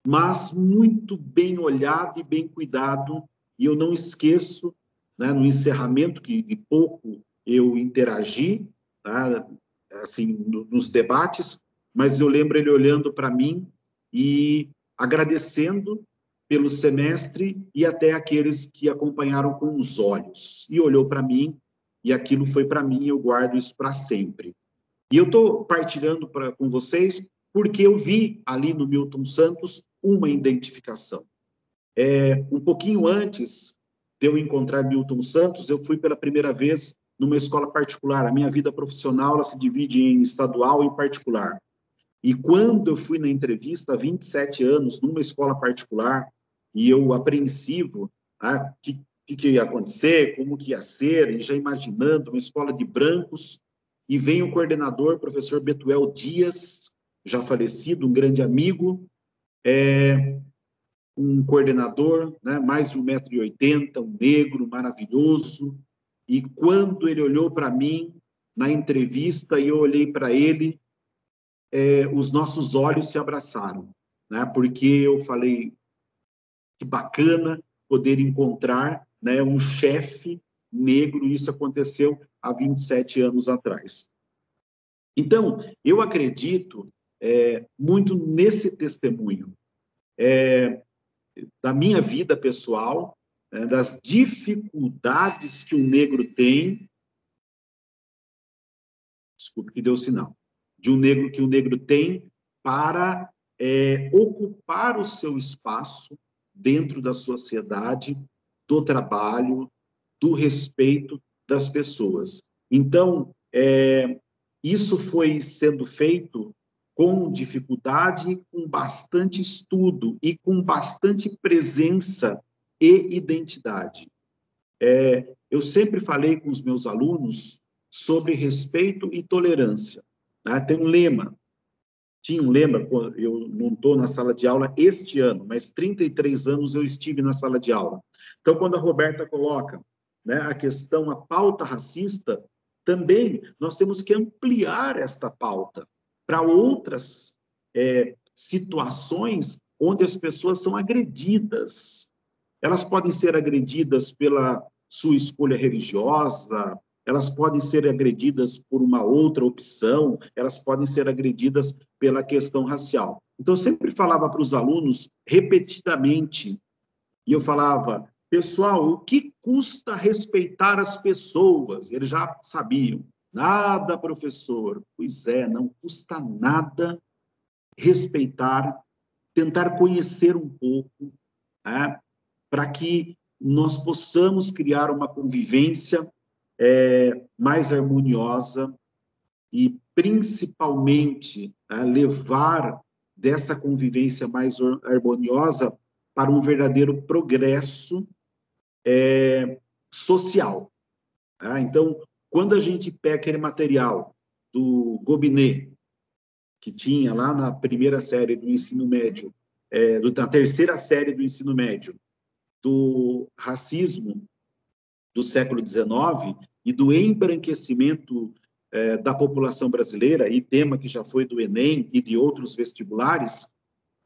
mas muito bem olhado e bem cuidado, e eu não esqueço, né, no encerramento, que de pouco eu interagi, tá, assim, nos debates, mas eu lembro ele olhando para mim e agradecendo pelo semestre e até aqueles que acompanharam com os olhos. E olhou para mim, e aquilo foi para mim, eu guardo isso para sempre. E eu estou partilhando com vocês porque eu vi ali no Milton Santos uma identificação. Um pouquinho antes de eu encontrar Milton Santos, eu fui pela primeira vez numa escola particular. A minha vida profissional ela se divide em estadual e particular. E quando eu fui na entrevista, há 27 anos, numa escola particular, e eu apreensivo, o que ia acontecer, como que ia ser, e já imaginando uma escola de brancos, e vem o coordenador, professor Betuel Dias, já falecido, um grande amigo, um coordenador, né, mais de 1,80 m, um negro maravilhoso, e quando ele olhou para mim na entrevista e eu olhei para ele, os nossos olhos se abraçaram, né, porque eu falei, que bacana poder encontrar, né, um chefe negro, isso aconteceu há 27 anos atrás. Então, eu acredito muito nesse testemunho, da minha vida pessoal, das dificuldades que o negro tem, desculpe que deu sinal, que o negro tem para ocupar o seu espaço dentro da sociedade, do trabalho, do respeito das pessoas. Então, isso foi sendo feito com dificuldade, com bastante estudo e com bastante presença e identidade. Eu sempre falei com os meus alunos sobre respeito e tolerância. Né? Tem um lema, tinha um lema, eu não estou na sala de aula este ano, mas 33 anos eu estive na sala de aula. Então, quando a Roberta coloca, né, a questão, a pauta racista, também nós temos que ampliar esta pauta para outras situações onde as pessoas são agredidas. Elas podem ser agredidas pela sua escolha religiosa, elas podem ser agredidas por uma outra opção, elas podem ser agredidas pela questão racial. Então, eu sempre falava para os alunos, repetidamente, e eu falava, pessoal, o que custa respeitar as pessoas? Eles já sabiam. Nada, professor. Pois é, não custa nada respeitar, tentar conhecer um pouco, né, para que nós possamos criar uma convivência mais harmoniosa e, principalmente, levar dessa convivência mais harmoniosa para um verdadeiro progresso social. Tá? Então, quando a gente pega aquele material do Gobinet, que tinha lá na primeira série do ensino médio, na terceira série do ensino médio, do racismo do século XIX e do embranquecimento da população brasileira, e tema que já foi do Enem e de outros vestibulares,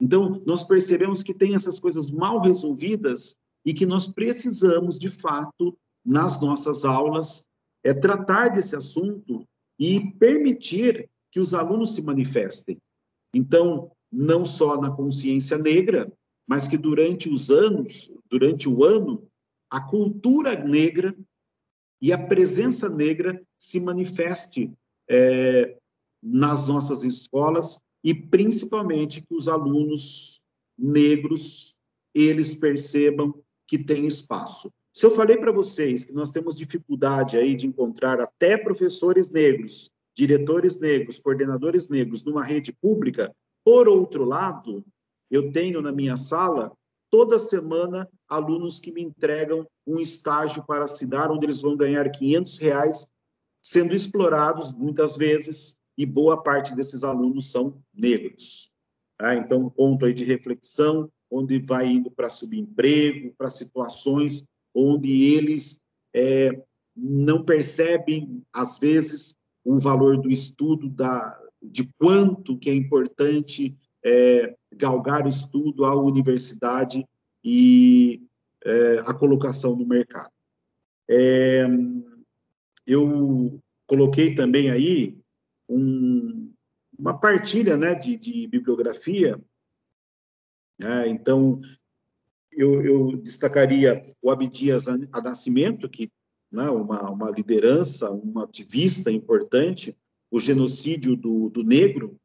então, nós percebemos que tem essas coisas mal resolvidas e que nós precisamos, de fato, nas nossas aulas, tratar desse assunto e permitir que os alunos se manifestem. Então, não só na consciência negra, mas que durante o ano, a cultura negra e a presença negra se manifeste nas nossas escolas e, principalmente, que os alunos negros, eles percebam que tem espaço. Se eu falei para vocês que nós temos dificuldade aí de encontrar até professores negros, diretores negros, coordenadores negros numa rede pública, por outro lado, eu tenho na minha sala, toda semana, alunos que me entregam um estágio para se dar, onde eles vão ganhar R$500, sendo explorados, muitas vezes, e boa parte desses alunos são negros. Tá? Então, um ponto aí de reflexão, onde vai indo para subemprego, para situações onde eles não percebem, às vezes, o valor do estudo, de quanto que é importante galgar o estudo, a universidade e a colocação no mercado. Eu coloquei também aí uma partilha, né, de bibliografia, né? Então, eu destacaria o Abdias Nascimento, que, né, uma liderança, um ativista importante, o genocídio do negro,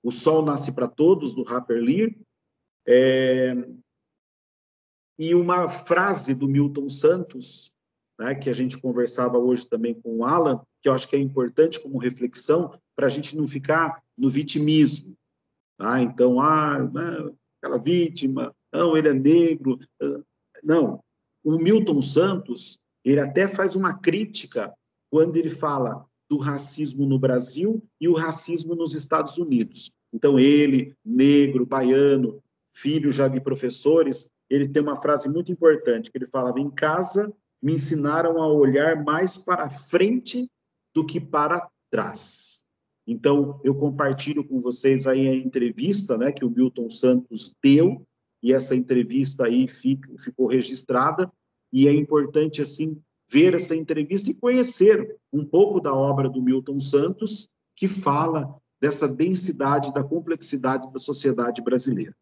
O Sol Nasce para Todos, do Harper Lee, e uma frase do Milton Santos, né, que a gente conversava hoje também com o Alan, que eu acho que é importante como reflexão, para a gente não ficar no vitimismo. Tá? Então, aquela vítima, não, ele é negro. Não, o Milton Santos, ele até faz uma crítica quando ele fala do racismo no Brasil e o racismo nos Estados Unidos. Então, ele, negro, baiano, filho já de professores, ele tem uma frase muito importante, que ele fala: em casa me ensinaram a olhar mais para frente do que para trás. Então, eu compartilho com vocês aí a entrevista, né, que o Milton Santos deu, e essa entrevista aí ficou registrada, e é importante, assim, ver essa entrevista e conhecer um pouco da obra do Milton Santos, que fala dessa densidade, da complexidade da sociedade brasileira.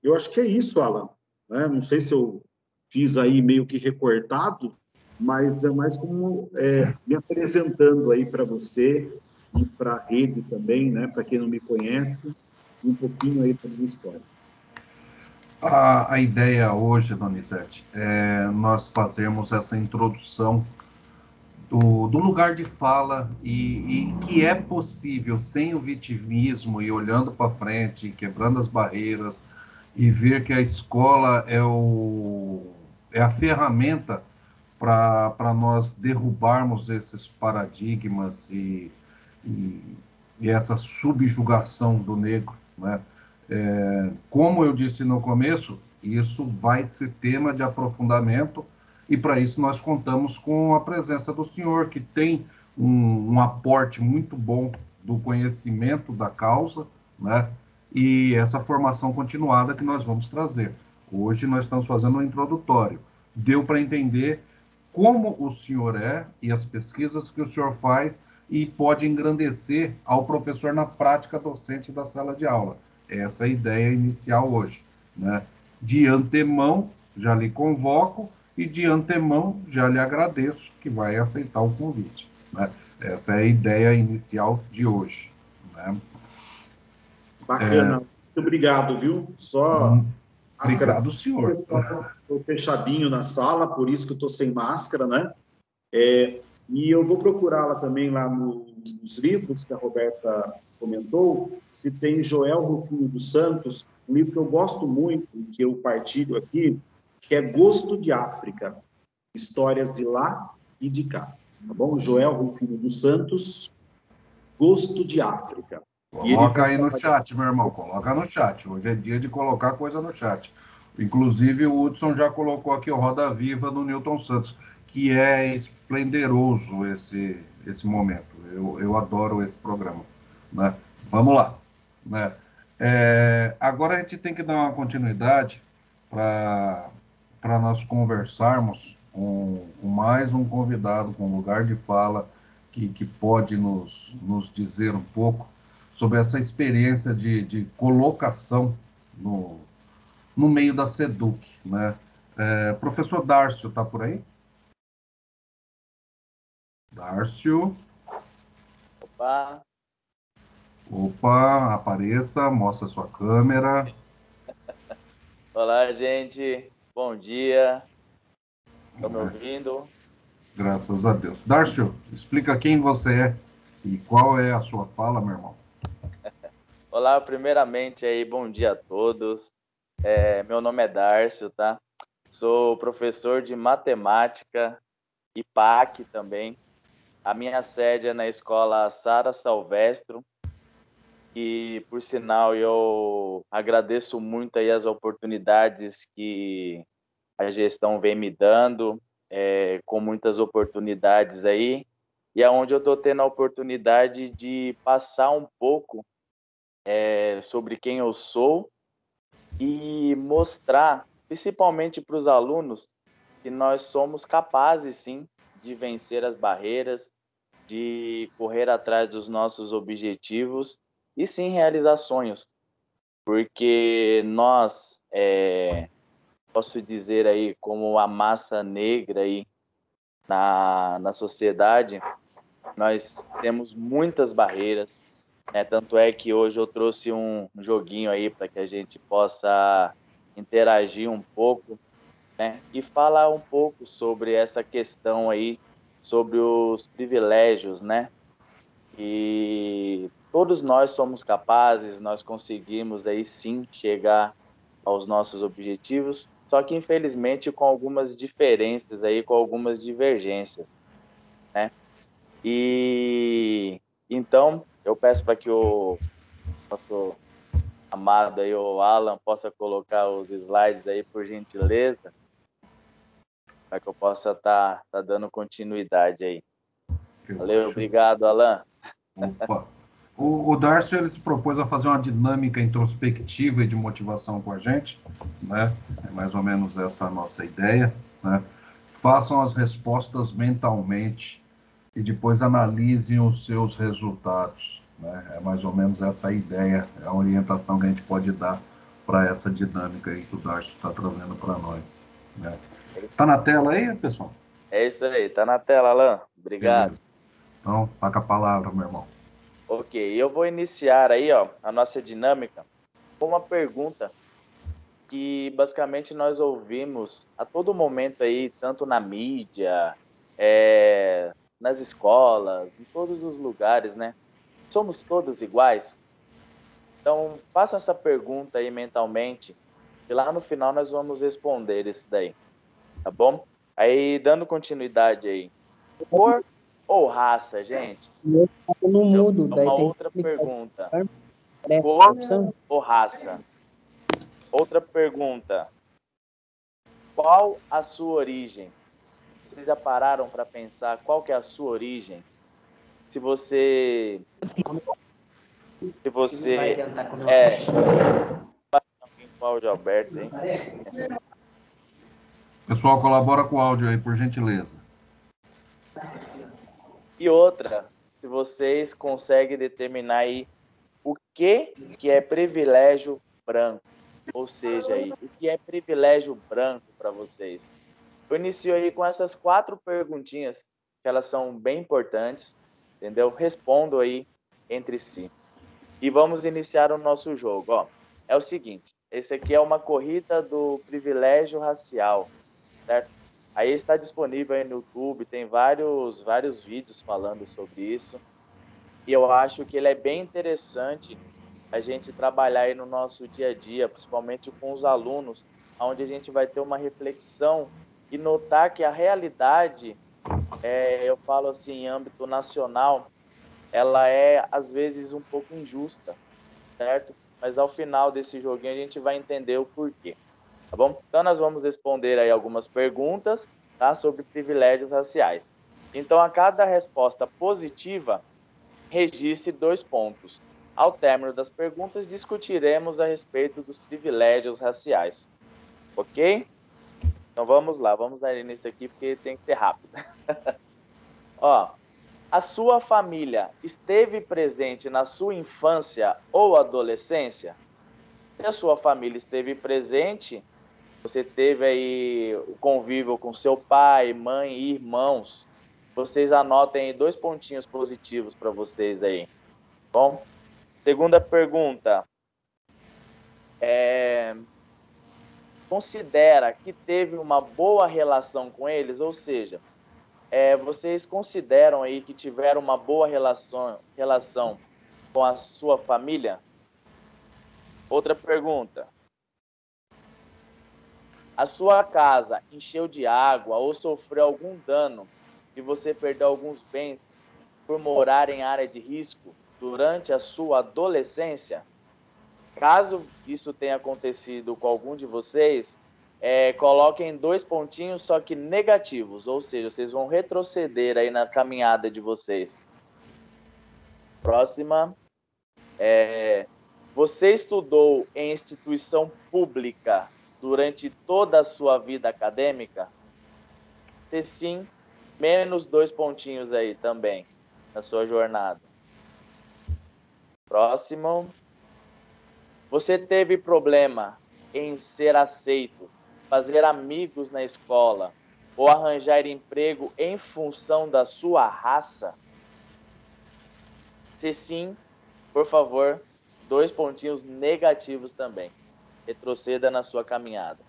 Eu acho que é isso, Alan, né? Não sei se eu fiz aí meio que recortado, mas é mais como me apresentando aí para você e para a rede também, né? Para quem não me conhece, um pouquinho aí da minha história. A ideia hoje, Donizete, é nós fazermos essa introdução do lugar de fala e que é possível, sem o vitimismo e olhando para frente, quebrando as barreiras e ver que a escola é a ferramenta para nós derrubarmos esses paradigmas e essa subjugação do negro, né? Como eu disse no começo, isso vai ser tema de aprofundamento e para isso nós contamos com a presença do senhor, que tem um aporte muito bom do conhecimento da causa, né? E essa formação continuada que nós vamos trazer. Hoje nós estamos fazendo um introdutório. Deu para entender como o senhor é e as pesquisas que o senhor faz e pode engrandecer ao professor na prática docente da sala de aula. Essa é a ideia inicial hoje, né? De antemão, já lhe convoco e de antemão já lhe agradeço que vai aceitar o convite, né? Essa é a ideia inicial de hoje, né? Bacana. Muito obrigado, viu? Só obrigado, senhor. Estou fechadinho na sala, por isso que eu estou sem máscara, né? E eu vou procurá-la também lá nos livros que a Roberta comentou, se tem Joel Rufino dos Santos, um livro que eu gosto muito, que eu partilho aqui, que é Gosto de África, Histórias de Lá e de Cá. Tá bom? Joel Rufino dos Santos, Gosto de África. Coloca aí no chat, meu irmão, coloca no chat. Hoje é dia de colocar coisa no chat. Inclusive, o Hudson já colocou aqui o Roda Viva do Newton Santos, que é esplendoroso esse momento. Eu adoro esse programa, né? Vamos lá, né? Agora a gente tem que dar uma continuidade para nós conversarmos com mais um convidado com lugar de fala que pode nos dizer um pouco sobre essa experiência de colocação no meio da SEDUC, né? Professor Dárcio, está por aí? Dárcio. Opa, apareça, mostra sua câmera. Olá, gente. Bom dia. Estão me ouvindo? Graças a Deus. Dárcio, explica quem você é e qual é a sua fala, meu irmão. Olá, primeiramente aí, bom dia a todos. Meu nome é Dárcio, tá? Sou professor de matemática e PAC também. A minha sede é na escola Sara Salvestro. E, por sinal, eu agradeço muito aí as oportunidades que a gestão vem me dando, com muitas oportunidades aí, e é onde eu estou tendo a oportunidade de passar um pouco sobre quem eu sou e mostrar, principalmente para os alunos, que nós somos capazes, sim, de vencer as barreiras, de correr atrás dos nossos objetivos e, sim, realizar sonhos. Porque nós, posso dizer aí, como a massa negra aí na sociedade, nós temos muitas barreiras, né? Tanto é que hoje eu trouxe um joguinho aí para que a gente possa interagir um pouco, né? E falar um pouco sobre essa questão aí, sobre os privilégios, né? E todos nós somos capazes, nós conseguimos aí sim chegar aos nossos objetivos, só que infelizmente com algumas diferenças aí, com algumas divergências, né? E então eu peço para que o nosso amado aí, o Alan, possa colocar os slides aí, por gentileza, para que eu possa estar dando continuidade aí. Valeu, obrigado, Alan. Opa. O Darcio, ele se propôs a fazer uma dinâmica introspectiva e de motivação com a gente, né? É mais ou menos essa a nossa ideia, né? Façam as respostas mentalmente e depois analisem os seus resultados, né? É mais ou menos essa a ideia, a orientação que a gente pode dar para essa dinâmica aí que o Darcio está trazendo para nós, né? Está na tela aí, pessoal? É isso aí, tá na tela, Alan. Obrigado. Beleza. Então, toca a palavra, meu irmão. Ok, eu vou iniciar aí, ó, a nossa dinâmica com uma pergunta que basicamente nós ouvimos a todo momento aí, tanto na mídia, nas escolas, em todos os lugares, né? Somos todos iguais? Então, façam essa pergunta aí mentalmente e lá no final nós vamos responder isso daí, tá bom? Aí, dando continuidade aí, cor ou raça, gente? No mudo, daí Uma tem outra pergunta. que Cor opção. ou raça? Outra pergunta. Qual a sua origem? Vocês já pararam para pensar qual que é a sua origem? Se você Vai adiantar quando alguém com o áudio aberto, hein? Pessoal, colabora com o áudio aí, por gentileza. E outra, se vocês conseguem determinar aí o que é privilégio branco, ou seja, aí, o que é privilégio branco para vocês? Eu inicio aí com essas 4 perguntinhas, que elas são bem importantes, entendeu? Respondo aí entre si. E vamos iniciar o nosso jogo, ó. É o seguinte, esse aqui é uma corrida do privilégio racial, certo? Aí está disponível aí no YouTube, tem vários vídeos falando sobre isso. E eu acho que ele é bem interessante a gente trabalhar aí no nosso dia a dia, principalmente com os alunos, onde a gente vai ter uma reflexão e notar que a realidade, eu falo assim, em âmbito nacional, ela é, às vezes, um pouco injusta, certo? Mas ao final desse joguinho a gente vai entender o porquê, tá bom? Então nós vamos responder aí algumas perguntas, tá? Sobre privilégios raciais. Então, a cada resposta positiva, registre 2 pontos. Ao término das perguntas, discutiremos a respeito dos privilégios raciais. Ok? Então vamos lá, vamos dar início aqui porque tem que ser rápido. Ó, a sua família esteve presente na sua infância ou adolescência? Se a sua família esteve presente, você teve aí o convívio com seu pai, mãe e irmãos, vocês anotem aí 2 pontinhos positivos para vocês aí. Bom? Segunda pergunta. Considera que teve uma boa relação com eles? Ou seja, vocês consideram aí que tiveram uma boa relação com a sua família? Outra pergunta. A sua casa encheu de água ou sofreu algum dano e você perdeu alguns bens por morar em área de risco durante a sua adolescência? Caso isso tenha acontecido com algum de vocês, coloquem 2 pontinhos, só que negativos, ou seja, vocês vão retroceder aí na caminhada de vocês. Próxima. Você estudou em instituição pública durante toda a sua vida acadêmica? Se sim, menos 2 pontinhos aí também na sua jornada. Próximo. Você teve problema em ser aceito, fazer amigos na escola ou arranjar emprego em função da sua raça? Se sim, por favor, 2 pontinhos negativos também. Retroceda na sua caminhada.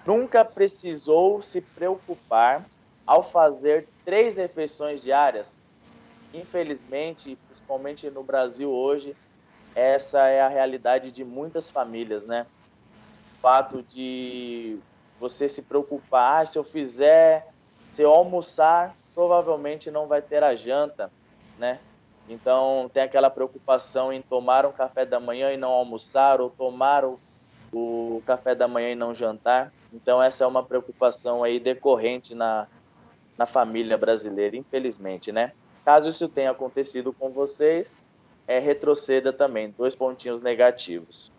Nunca precisou se preocupar ao fazer 3 refeições diárias? Infelizmente, principalmente no Brasil hoje, essa é a realidade de muitas famílias, né? O fato de você se preocupar, se eu almoçar, provavelmente não vai ter a janta, né? Então, tem aquela preocupação em tomar um café da manhã e não almoçar, ou tomar o café da manhã e não jantar. Então, essa é uma preocupação aí decorrente na família brasileira, infelizmente, né? Caso isso tenha acontecido com vocês, retroceda também, 2 pontinhos negativos.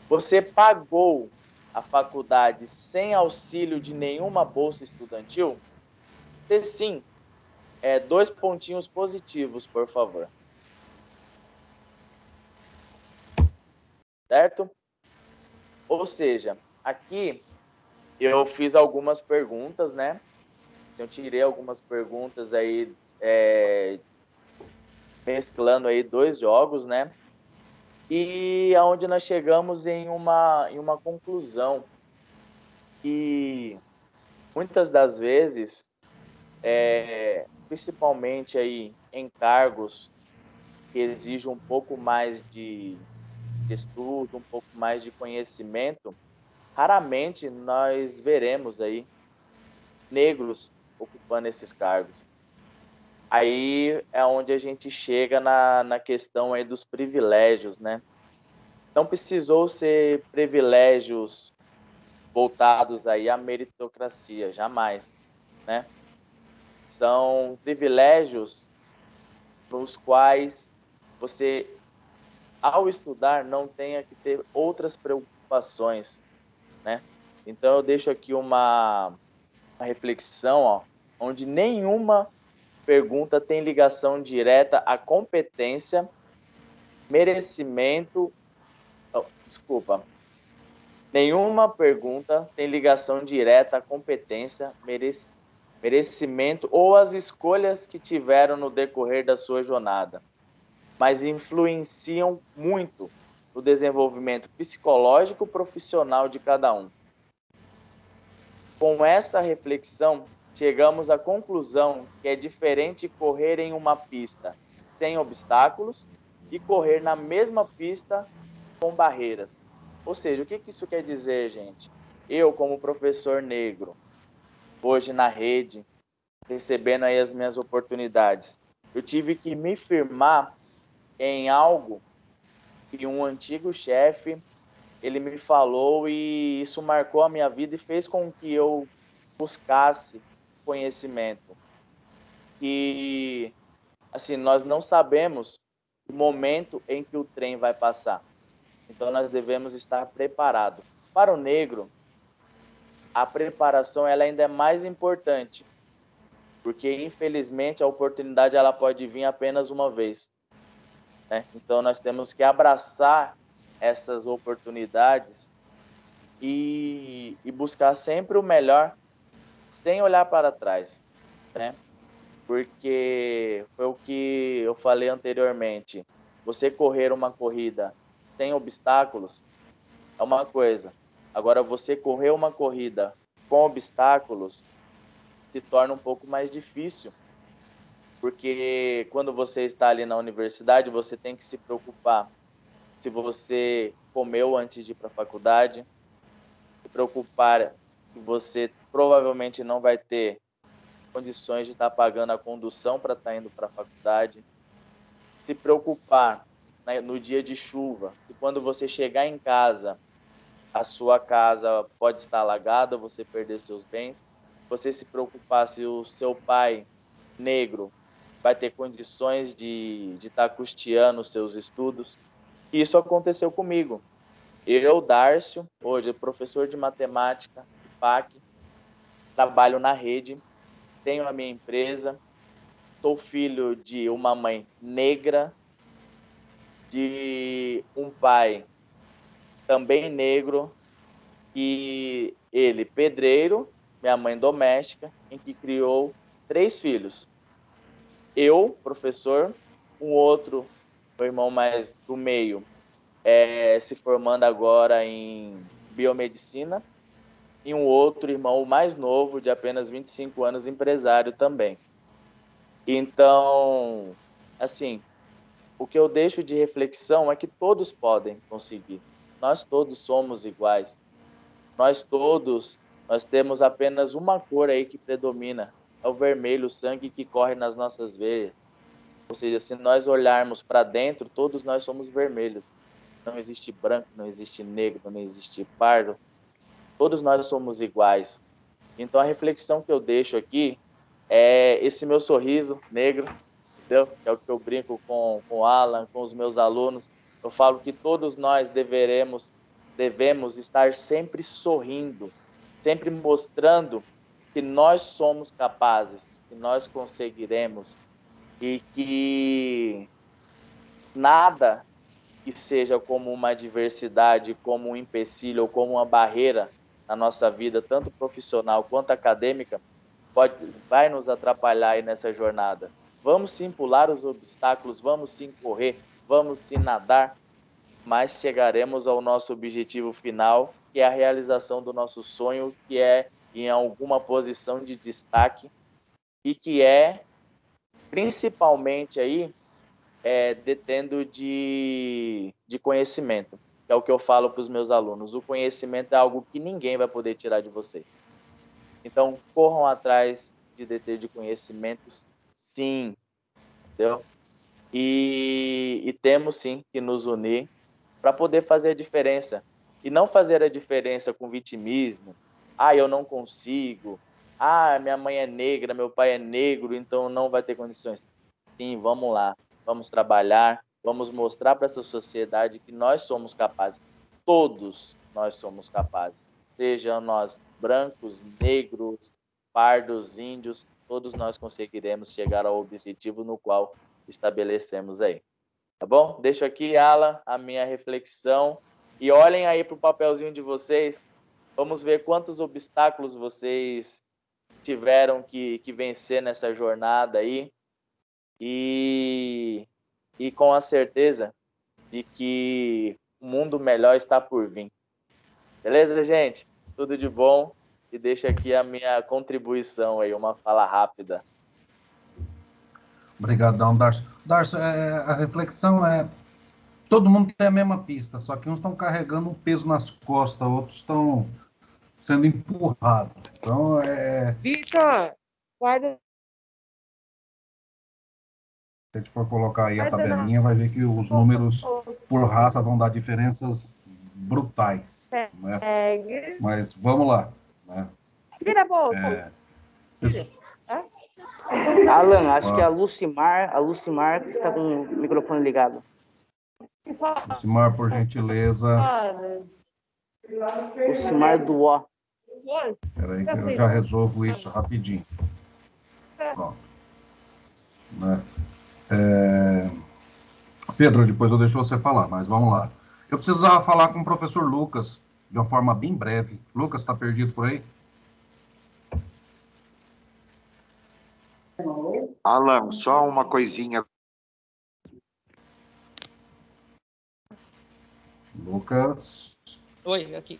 Você pagou a faculdade sem auxílio de nenhuma bolsa estudantil? Se sim, 2 pontinhos positivos, por favor. Certo? Ou seja, aqui eu fiz algumas perguntas, né? Eu tirei algumas perguntas aí, mesclando aí 2 jogos, né? E aonde nós chegamos em uma conclusão que muitas das vezes, principalmente aí em cargos que exigem um pouco mais de estudo, um pouco mais de conhecimento, raramente nós veremos aí negros ocupando esses cargos. Aí é onde a gente chega na questão aí dos privilégios, né? Não precisou ser privilégios voltados aí à meritocracia, jamais, né? São privilégios nos quais você, ao estudar, não tenha que ter outras preocupações, né? Então eu deixo aqui uma reflexão, ó, onde nenhuma pergunta tem ligação direta à competência, merecimento. Desculpa. Nenhuma pergunta tem ligação direta à competência, merecimento ou às escolhas que tiveram no decorrer da sua jornada, mas influenciam muito no desenvolvimento psicológico profissional de cada um. Com essa reflexão, chegamos à conclusão que é diferente correr em uma pista sem obstáculos e correr na mesma pista com barreiras. Ou seja, o que isso quer dizer, gente? Eu, como professor negro, hoje na rede, recebendo aí as minhas oportunidades, eu tive que me firmar em algo que um antigo chefe, ele me falou, e isso marcou a minha vida e fez com que eu buscasse conhecimento. E, assim, nós não sabemos o momento em que o trem vai passar. Então, nós devemos estar preparados. Para o negro, a preparação ela ainda é mais importante, porque, infelizmente, a oportunidade ela pode vir apenas uma vez, né? Então, nós temos que abraçar essas oportunidades e buscar sempre o melhor, sem olhar para trás, né? Porque foi o que eu falei anteriormente. Você correr uma corrida sem obstáculos é uma coisa. Agora, você correr uma corrida com obstáculos se torna um pouco mais difícil. Porque quando você está ali na universidade, você tem que se preocupar se você comeu antes de ir para a faculdade, se preocupar que você provavelmente não vai ter condições de estar pagando a condução para estar indo para a faculdade, se preocupar né, no dia de chuva. E quando você chegar em casa, a sua casa pode estar alagada, você perder seus bens. Você se preocupar se o seu pai negro vai ter condições de estar custeando os seus estudos. E isso aconteceu comigo. Eu, Dárcio, hoje professor de matemática, PAC, trabalho na rede, tenho a minha empresa, sou filho de uma mãe negra, de um pai também negro, e ele pedreiro, minha mãe doméstica, em que criou 3 filhos. Eu, professor, um outro, meu irmão mais do meio, se formando agora em biomedicina, e um outro irmão mais novo, de apenas 25 anos, empresário também. Então, assim, o que eu deixo de reflexão é que todos podem conseguir. Nós todos somos iguais. Nós temos apenas uma cor aí que predomina, é o vermelho, o sangue que corre nas nossas veias. Ou seja, se nós olharmos para dentro, todos nós somos vermelhos. Não existe branco, não existe negro, não existe pardo. Todos nós somos iguais. Então a reflexão que eu deixo aqui é esse meu sorriso negro, entendeu? Que é o que eu brinco com o Alan, com os meus alunos. Eu falo que todos nós devemos estar sempre sorrindo, sempre mostrando que nós somos capazes, que nós conseguiremos e que nada que seja como uma adversidade, como um empecilho ou como uma barreira na nossa vida, tanto profissional quanto acadêmica, vai nos atrapalhar aí nessa jornada. Vamos sim pular os obstáculos, vamos sim correr, vamos sim nadar, mas chegaremos ao nosso objetivo final, que é a realização do nosso sonho, que é em alguma posição de destaque e que é principalmente aí detendo de conhecimento, que é o que eu falo para os meus alunos. O conhecimento é algo que ninguém vai poder tirar de você. Então, corram atrás de deter de conhecimentos, sim, entendeu? E temos, sim, que nos unir para poder fazer a diferença. E não fazer a diferença com vitimismo. Ah, eu não consigo. Ah, minha mãe é negra, meu pai é negro, então não vai ter condições. Sim, vamos lá. Vamos trabalhar, vamos mostrar para essa sociedade que nós somos capazes. Todos nós somos capazes. Sejam nós brancos, negros, pardos, índios, todos nós conseguiremos chegar ao objetivo no qual estabelecemos aí. Tá bom? Deixo aqui, Alan, a minha reflexão. E olhem aí para o papelzinho de vocês. Vamos ver quantos obstáculos vocês tiveram que vencer nessa jornada aí. E com a certeza de que um mundo melhor está por vir. Beleza, gente? Tudo de bom. E deixo aqui a minha contribuição aí, uma fala rápida. Obrigadão, Darcio. Darcio, a reflexão é: todo mundo tem a mesma pista, só que uns estão carregando um peso nas costas, outros estão sendo empurrados. Então, Vitor, guarda. se a gente for colocar aí a tabelinha, vai ver que os números por raça vão dar diferenças brutais, né? Mas vamos lá, né? Tira a boca. Alan, acho que a Lucimar está com o microfone ligado. Lucimar, por gentileza. Lucimar do O. Espera aí que eu já resolvo isso rapidinho. Pronto. Né? Pedro, depois eu deixo você falar, mas vamos lá. Eu precisava falar com o professor Lucas, de uma forma bem breve. Lucas, está perdido por aí? Alan, só uma coisinha. Lucas. Oi, aqui.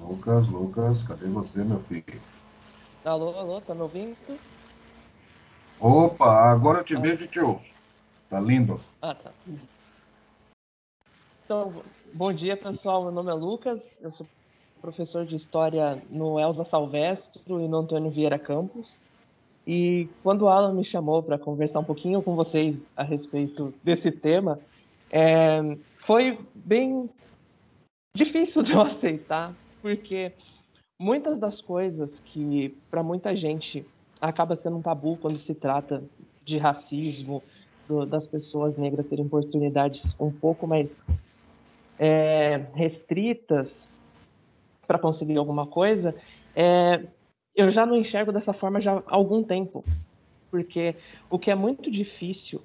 Lucas, cadê você, meu filho? Alô, tá me ouvindo? Opa, agora eu te vejo e te ouço. Tá lindo. Ah, tá. Então, bom dia, pessoal. Meu nome é Lucas, eu sou professor de História no Elza Salvestro e no Antônio Vieira Campos. E quando o Alan me chamou para conversar um pouquinho com vocês a respeito desse tema, foi bem difícil de eu aceitar, porque muitas das coisas que para muita gente acaba sendo um tabu quando se trata de racismo, das pessoas negras terem oportunidades um pouco mais restritas para conseguir alguma coisa, eu já não enxergo dessa forma já há algum tempo, porque o que é muito difícil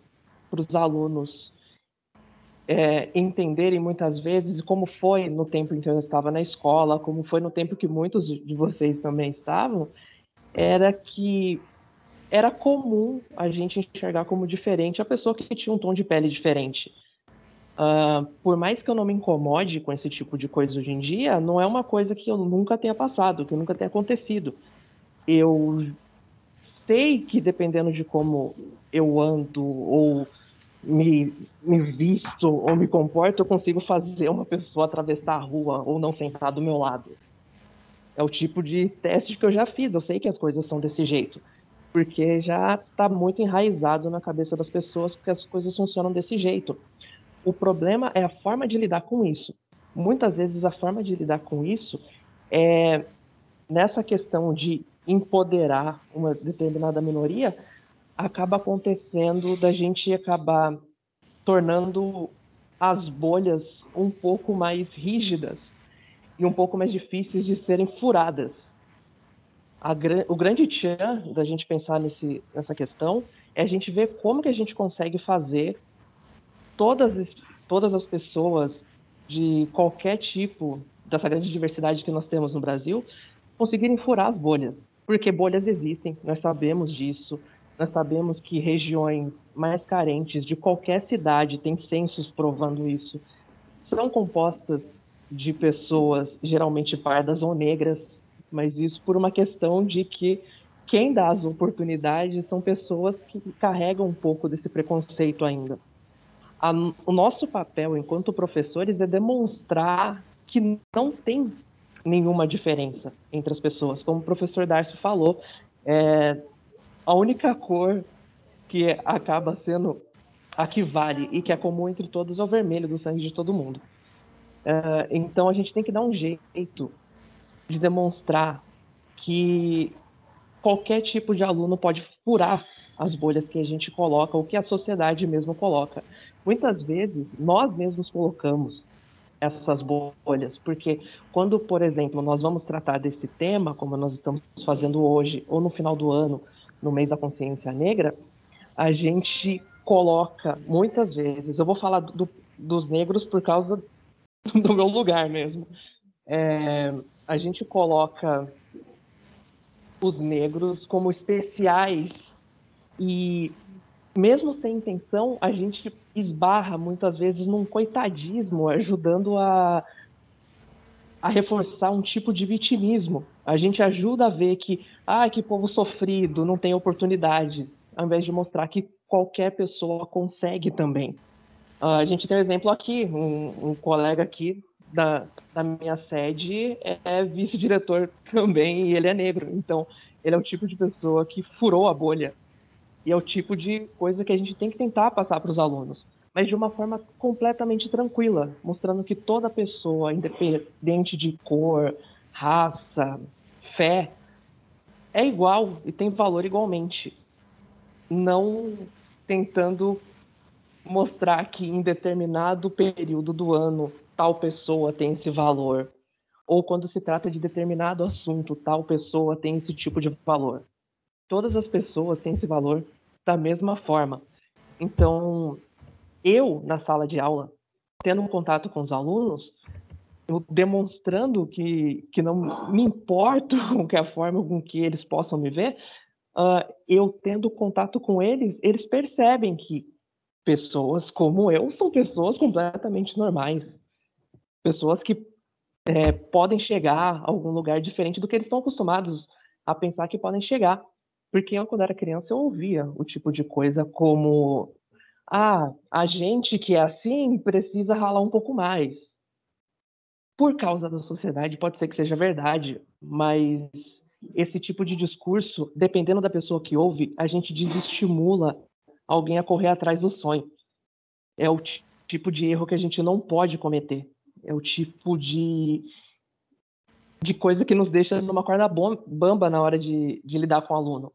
para os alunos entenderem muitas vezes, como foi no tempo em que eu estava na escola, como foi no tempo que muitos de vocês também estavam, era que era comum a gente enxergar como diferente a pessoa que tinha um tom de pele diferente. Por mais que eu não me incomode com esse tipo de coisa hoje em dia, não é uma coisa que eu nunca tenha passado, que nunca tenha acontecido. Eu sei que dependendo de como eu ando ou me visto ou me comporto, eu consigo fazer uma pessoa atravessar a rua ou não sentar do meu lado. É o tipo de teste que eu já fiz, eu sei que as coisas são desse jeito, porque já está muito enraizado na cabeça das pessoas, porque as coisas funcionam desse jeito. O problema é a forma de lidar com isso. Muitas vezes a forma de lidar com isso é nessa questão de empoderar uma determinada minoria, acaba acontecendo da gente acabar tornando as bolhas um pouco mais rígidas e um pouco mais difíceis de serem furadas. O grande tchan da gente pensar nessa questão é a gente ver como que a gente consegue fazer todas as pessoas de qualquer tipo dessa grande diversidade que nós temos no Brasil conseguirem furar as bolhas, porque bolhas existem, nós sabemos disso, nós sabemos que regiões mais carentes de qualquer cidade, tem censos provando isso, são compostas de pessoas geralmente pardas ou negras, mas isso por uma questão de que quem dá as oportunidades são pessoas que carregam um pouco desse preconceito ainda. O nosso papel enquanto professores é demonstrar que não tem nenhuma diferença entre as pessoas. Como o professor Darcio falou, a única cor que acaba sendo a que vale e que é comum entre todos é o vermelho do sangue de todo mundo. Então a gente tem que dar um jeito de demonstrar que qualquer tipo de aluno pode furar as bolhas que a gente coloca, ou que a sociedade mesmo coloca. Muitas vezes, nós mesmos colocamos essas bolhas, porque quando, por exemplo, nós vamos tratar desse tema, como nós estamos fazendo hoje, ou no final do ano, no mês da consciência negra, a gente coloca, muitas vezes, eu vou falar dos negros por causa do meu lugar mesmo, a gente coloca os negros como especiais e mesmo sem intenção a gente esbarra muitas vezes num coitadismo, ajudando a reforçar um tipo de vitimismo. A gente ajuda a ver que que povo sofrido, não tem oportunidades, ao invés de mostrar que qualquer pessoa consegue também. A gente tem um exemplo aqui, um colega aqui da minha sede é vice-diretor também e ele é negro. Então, ele é o tipo de pessoa que furou a bolha. E é o tipo de coisa que a gente tem que tentar passar para os alunos, mas de uma forma completamente tranquila, mostrando que toda pessoa, independente de cor, raça, fé, é igual e tem valor igualmente. Não tentando mostrar que em determinado período do ano tal pessoa tem esse valor, ou quando se trata de determinado assunto, tal pessoa tem esse tipo de valor. Todas as pessoas têm esse valor da mesma forma. Então, eu, na sala de aula, tendo um contato com os alunos, eu demonstrando que não me importo com a forma com que eles possam me ver, eu tendo contato com eles, eles percebem que pessoas como eu são pessoas completamente normais. Pessoas que podem chegar a algum lugar diferente do que eles estão acostumados a pensar que podem chegar. Porque eu, quando era criança, eu ouvia o tipo de coisa como a gente que é assim precisa ralar um pouco mais. Por causa da sociedade, pode ser que seja verdade, mas esse tipo de discurso, dependendo da pessoa que ouve, a gente desestimula alguém a correr atrás do sonho. É o tipo de erro que a gente não pode cometer. É o tipo de coisa que nos deixa numa corda bamba na hora de lidar com o aluno.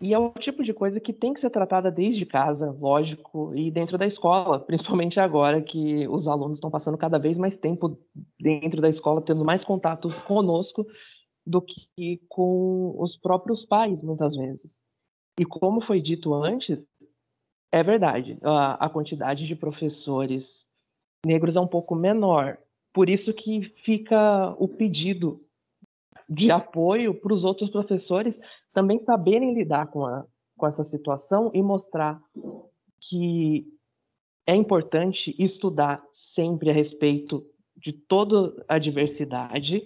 E é o tipo de coisa que tem que ser tratada desde casa, lógico, e dentro da escola, principalmente agora que os alunos estão passando cada vez mais tempo dentro da escola, tendo mais contato conosco do que com os próprios pais, muitas vezes. E como foi dito antes, é verdade, a quantidade de professores negros é um pouco menor. Por isso que fica o pedido de apoio para os outros professores também saberem lidar com essa situação e mostrar que é importante estudar sempre a respeito de toda a diversidade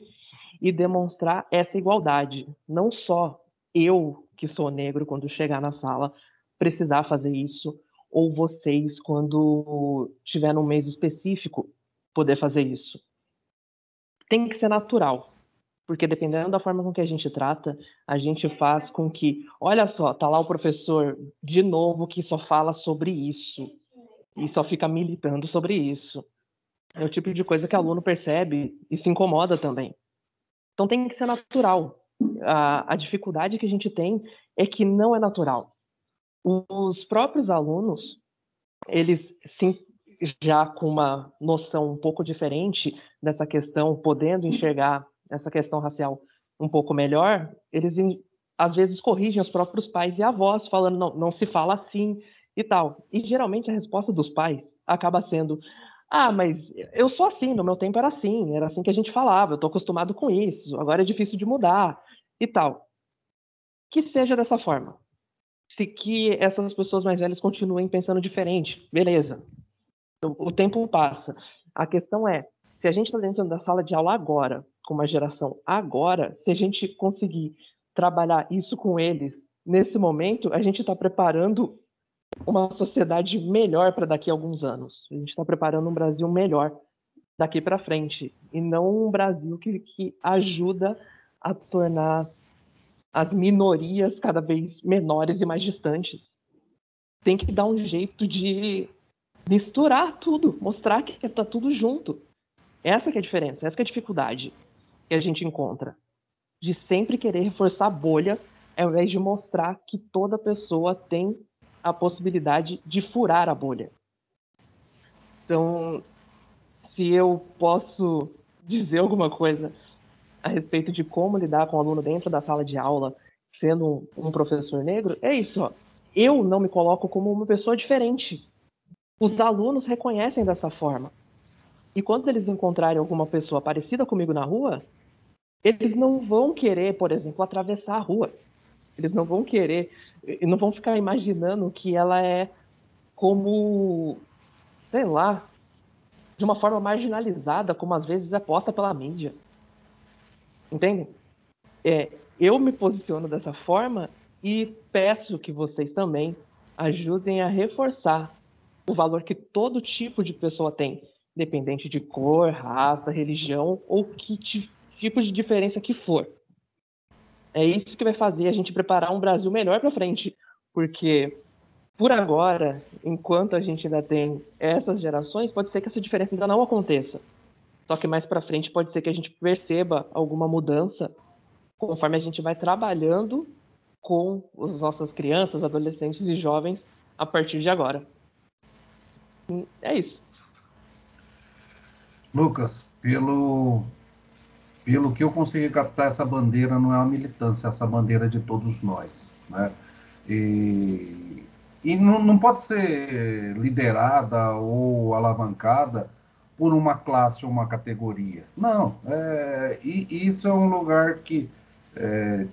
e demonstrar essa igualdade. Não só eu, que sou negro, quando chegar na sala, precisar fazer isso, ou vocês, quando tiver num mês específico, poder fazer isso. Tem que ser natural. Porque dependendo da forma com que a gente trata, a gente faz com que, olha só, tá lá o professor de novo que só fala sobre isso e só fica militando sobre isso. É o tipo de coisa que o aluno percebe e se incomoda também. Então tem que ser natural. A dificuldade que a gente tem é que não é natural. Os próprios alunos, eles já com uma noção um pouco diferente dessa questão, podendo enxergar essa questão racial um pouco melhor, eles às vezes corrigem os próprios pais e avós, falando, não se fala assim e tal. E geralmente a resposta dos pais acaba sendo, mas eu sou assim, no meu tempo era assim que a gente falava, eu estou acostumado com isso, agora é difícil de mudar e tal. Que seja dessa forma. Se que essas pessoas mais velhas continuem pensando diferente, beleza. O tempo passa. A questão é, se a gente está dentro da sala de aula agora, com uma geração agora, se a gente conseguir trabalhar isso com eles nesse momento, a gente está preparando uma sociedade melhor para daqui a alguns anos. A gente está preparando um Brasil melhor daqui para frente. E não um Brasil que ajuda a tornar as minorias cada vez menores e mais distantes. Tem que dar um jeito de misturar tudo, mostrar que está tudo junto. Essa que é a diferença, essa que é a dificuldade que a gente encontra. De sempre querer reforçar a bolha, ao invés de mostrar que toda pessoa tem a possibilidade de furar a bolha. Então, se eu posso dizer alguma coisa a respeito de como lidar com o aluno dentro da sala de aula, sendo um professor negro, é isso. Ó. Eu não me coloco como uma pessoa diferente. Os alunos reconhecem dessa forma. E quando eles encontrarem alguma pessoa parecida comigo na rua, eles não vão querer, por exemplo, atravessar a rua. Eles não vão querer, não vão ficar imaginando que ela é como, sei lá, de uma forma marginalizada, como às vezes é posta pela mídia. Entendem? Eu me posiciono dessa forma e peço que vocês também ajudem a reforçar o valor que todo tipo de pessoa tem, independente de cor, raça, religião ou que tipo de diferença que for. É isso que vai fazer a gente preparar um Brasil melhor para frente, porque por agora, enquanto a gente ainda tem essas gerações, pode ser que essa diferença ainda não aconteça. Só que mais para frente pode ser que a gente perceba alguma mudança conforme a gente vai trabalhando com as nossas crianças, adolescentes e jovens a partir de agora. É isso. Lucas, pelo que eu consegui captar, essa bandeira não é uma militância, essa bandeira é de todos nós, né? E não pode ser liderada ou alavancada por uma classe ou uma categoria. Não, e isso é um lugar que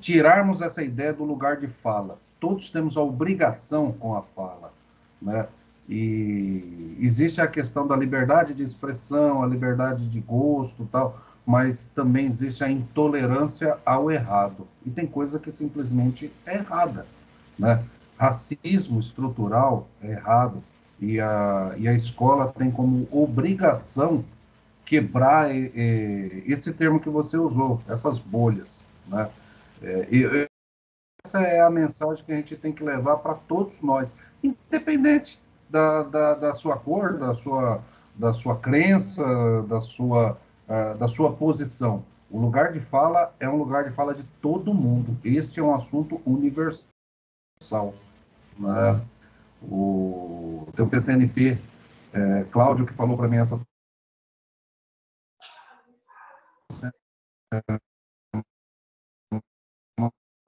tirarmos essa ideia do lugar de fala. Todos temos a obrigação com a fala, né? E existe a questão da liberdade de expressão, a liberdade de gosto, tal, mas também existe a intolerância ao errado. E tem coisa que simplesmente é errada, né? Racismo estrutural é errado. E a escola tem como obrigação quebrar esse termo que você usou, essas bolhas, né? Essa é a mensagem que a gente tem que levar para todos nós, independente da sua cor, da sua crença, da sua posição. O lugar de fala é um lugar de fala de todo mundo. Esse é um assunto universal. Né? Tem o PCNP, Cláudio, que falou para mim essa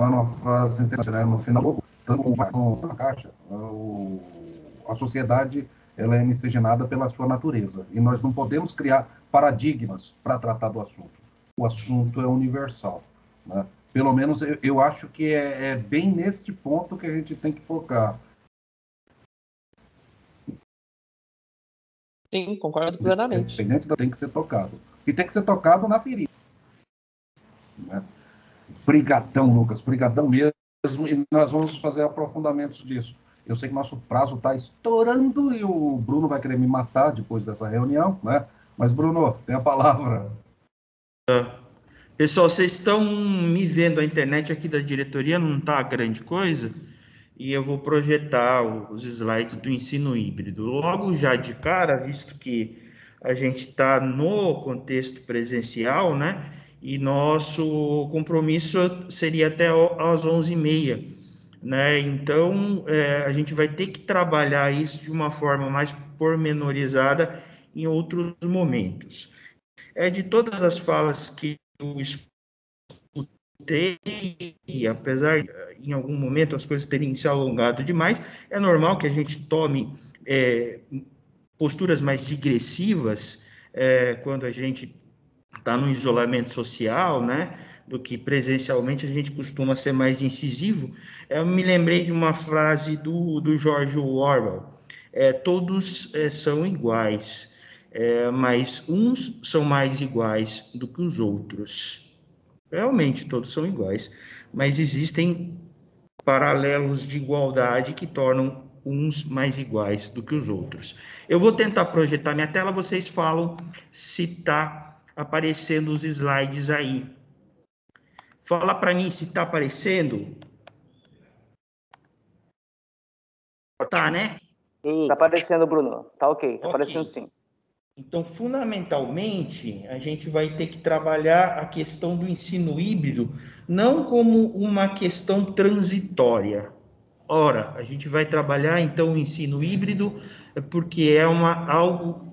uma frase interessante, né? No final, tanto como na caixa, a sociedade ela é miscigenada pela sua natureza e nós não podemos criar paradigmas para tratar do assunto. O assunto é universal, né? Pelo menos eu acho que é bem neste ponto que a gente tem que focar. Sim, concordo plenamente. Independente, tem que ser tocado. E tem que ser tocado na ferida. Né? Brigadão, Lucas, brigadão mesmo, e nós vamos fazer aprofundamentos disso. Eu sei que nosso prazo está estourando e o Bruno vai querer me matar depois dessa reunião, né? Mas, Bruno, tem a palavra. Pessoal, vocês estão me vendo, a internet aqui da diretoria não está grande coisa, e eu vou projetar os slides do ensino híbrido. Logo já de cara, visto que a gente está no contexto presencial, né? E nosso compromisso seria até às 11h30, né? Então, a gente vai ter que trabalhar isso de uma forma mais pormenorizada em outros momentos. De todas as falas que eu escutei, e apesar em algum momento as coisas terem se alongado demais, é normal que a gente tome posturas mais digressivas quando a gente está no isolamento social, né, do que presencialmente a gente costuma ser mais incisivo. Eu me lembrei de uma frase do George Orwell, todos são iguais, mas uns são mais iguais do que os outros. Realmente, todos são iguais, mas existem paralelos de igualdade que tornam uns mais iguais do que os outros. Eu vou tentar projetar minha tela, vocês falam se está aparecendo os slides aí. Fala para mim se está aparecendo. Tá, né? Está aparecendo, Bruno. Tá ok, está aparecendo sim. Então, fundamentalmente, a gente vai ter que trabalhar a questão do ensino híbrido não como uma questão transitória. Ora, a gente vai trabalhar, então, o ensino híbrido porque é algo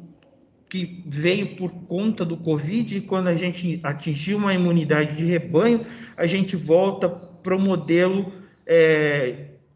que veio por conta do Covid, e quando a gente atingiu uma imunidade de rebanho, a gente volta para o modelo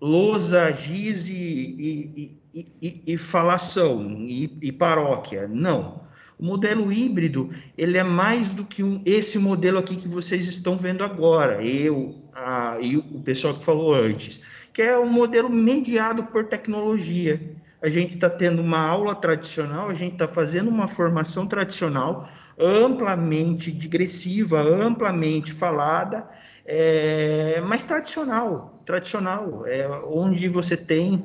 lousa, giz e falação, e paróquia. Não. O modelo híbrido, ele é mais do que esse modelo aqui que vocês estão vendo agora, e o pessoal que falou antes, que é um modelo mediado por tecnologia. A gente está tendo uma aula tradicional, a gente está fazendo uma formação tradicional, amplamente digressiva, amplamente falada, mas tradicional, onde você tem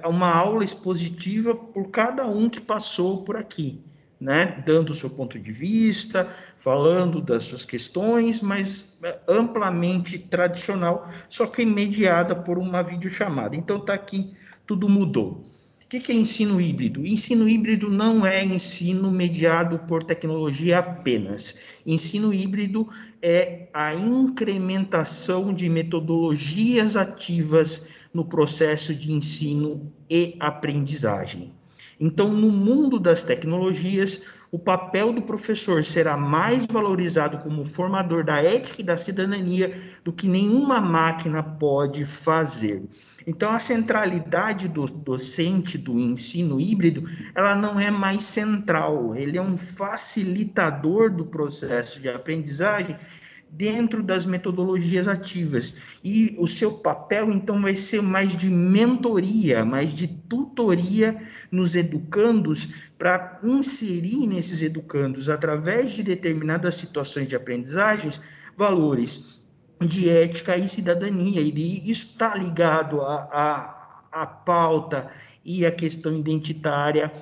uma aula expositiva por cada um que passou por aqui, né? Dando o seu ponto de vista, falando das suas questões, mas amplamente tradicional, só que mediada por uma videochamada. Então, está aqui, tudo mudou. O que é ensino híbrido? Ensino híbrido não é ensino mediado por tecnologia apenas. Ensino híbrido é a incrementação de metodologias ativas no processo de ensino e aprendizagem. Então, no mundo das tecnologias, o papel do professor será mais valorizado como formador da ética e da cidadania do que nenhuma máquina pode fazer. Então, a centralidade do docente do ensino híbrido, ela não é mais central, ele é um facilitador do processo de aprendizagem dentro das metodologias ativas. E o seu papel, então, vai ser mais de mentoria, mais de tutoria nos educandos, para inserir nesses educandos, através de determinadas situações de aprendizagens, valores de ética e cidadania. E isso está ligado à pauta e à questão identitária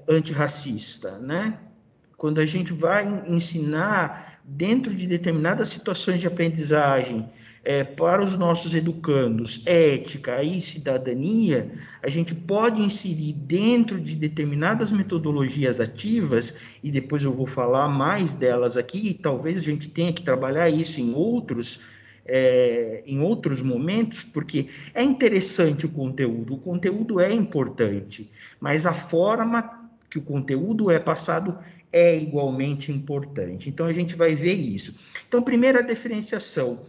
antirracista, né? quando a gente vai ensinar dentro de determinadas situações de aprendizagem para os nossos educandos ética e cidadania, a gente pode inserir dentro de determinadas metodologias ativas, e depois eu vou falar mais delas aqui, e talvez a gente tenha que trabalhar isso em outros momentos, porque é interessante o conteúdo é importante, mas a forma que o conteúdo é passado é igualmente importante. Então, a gente vai ver isso. Então, primeira diferenciação,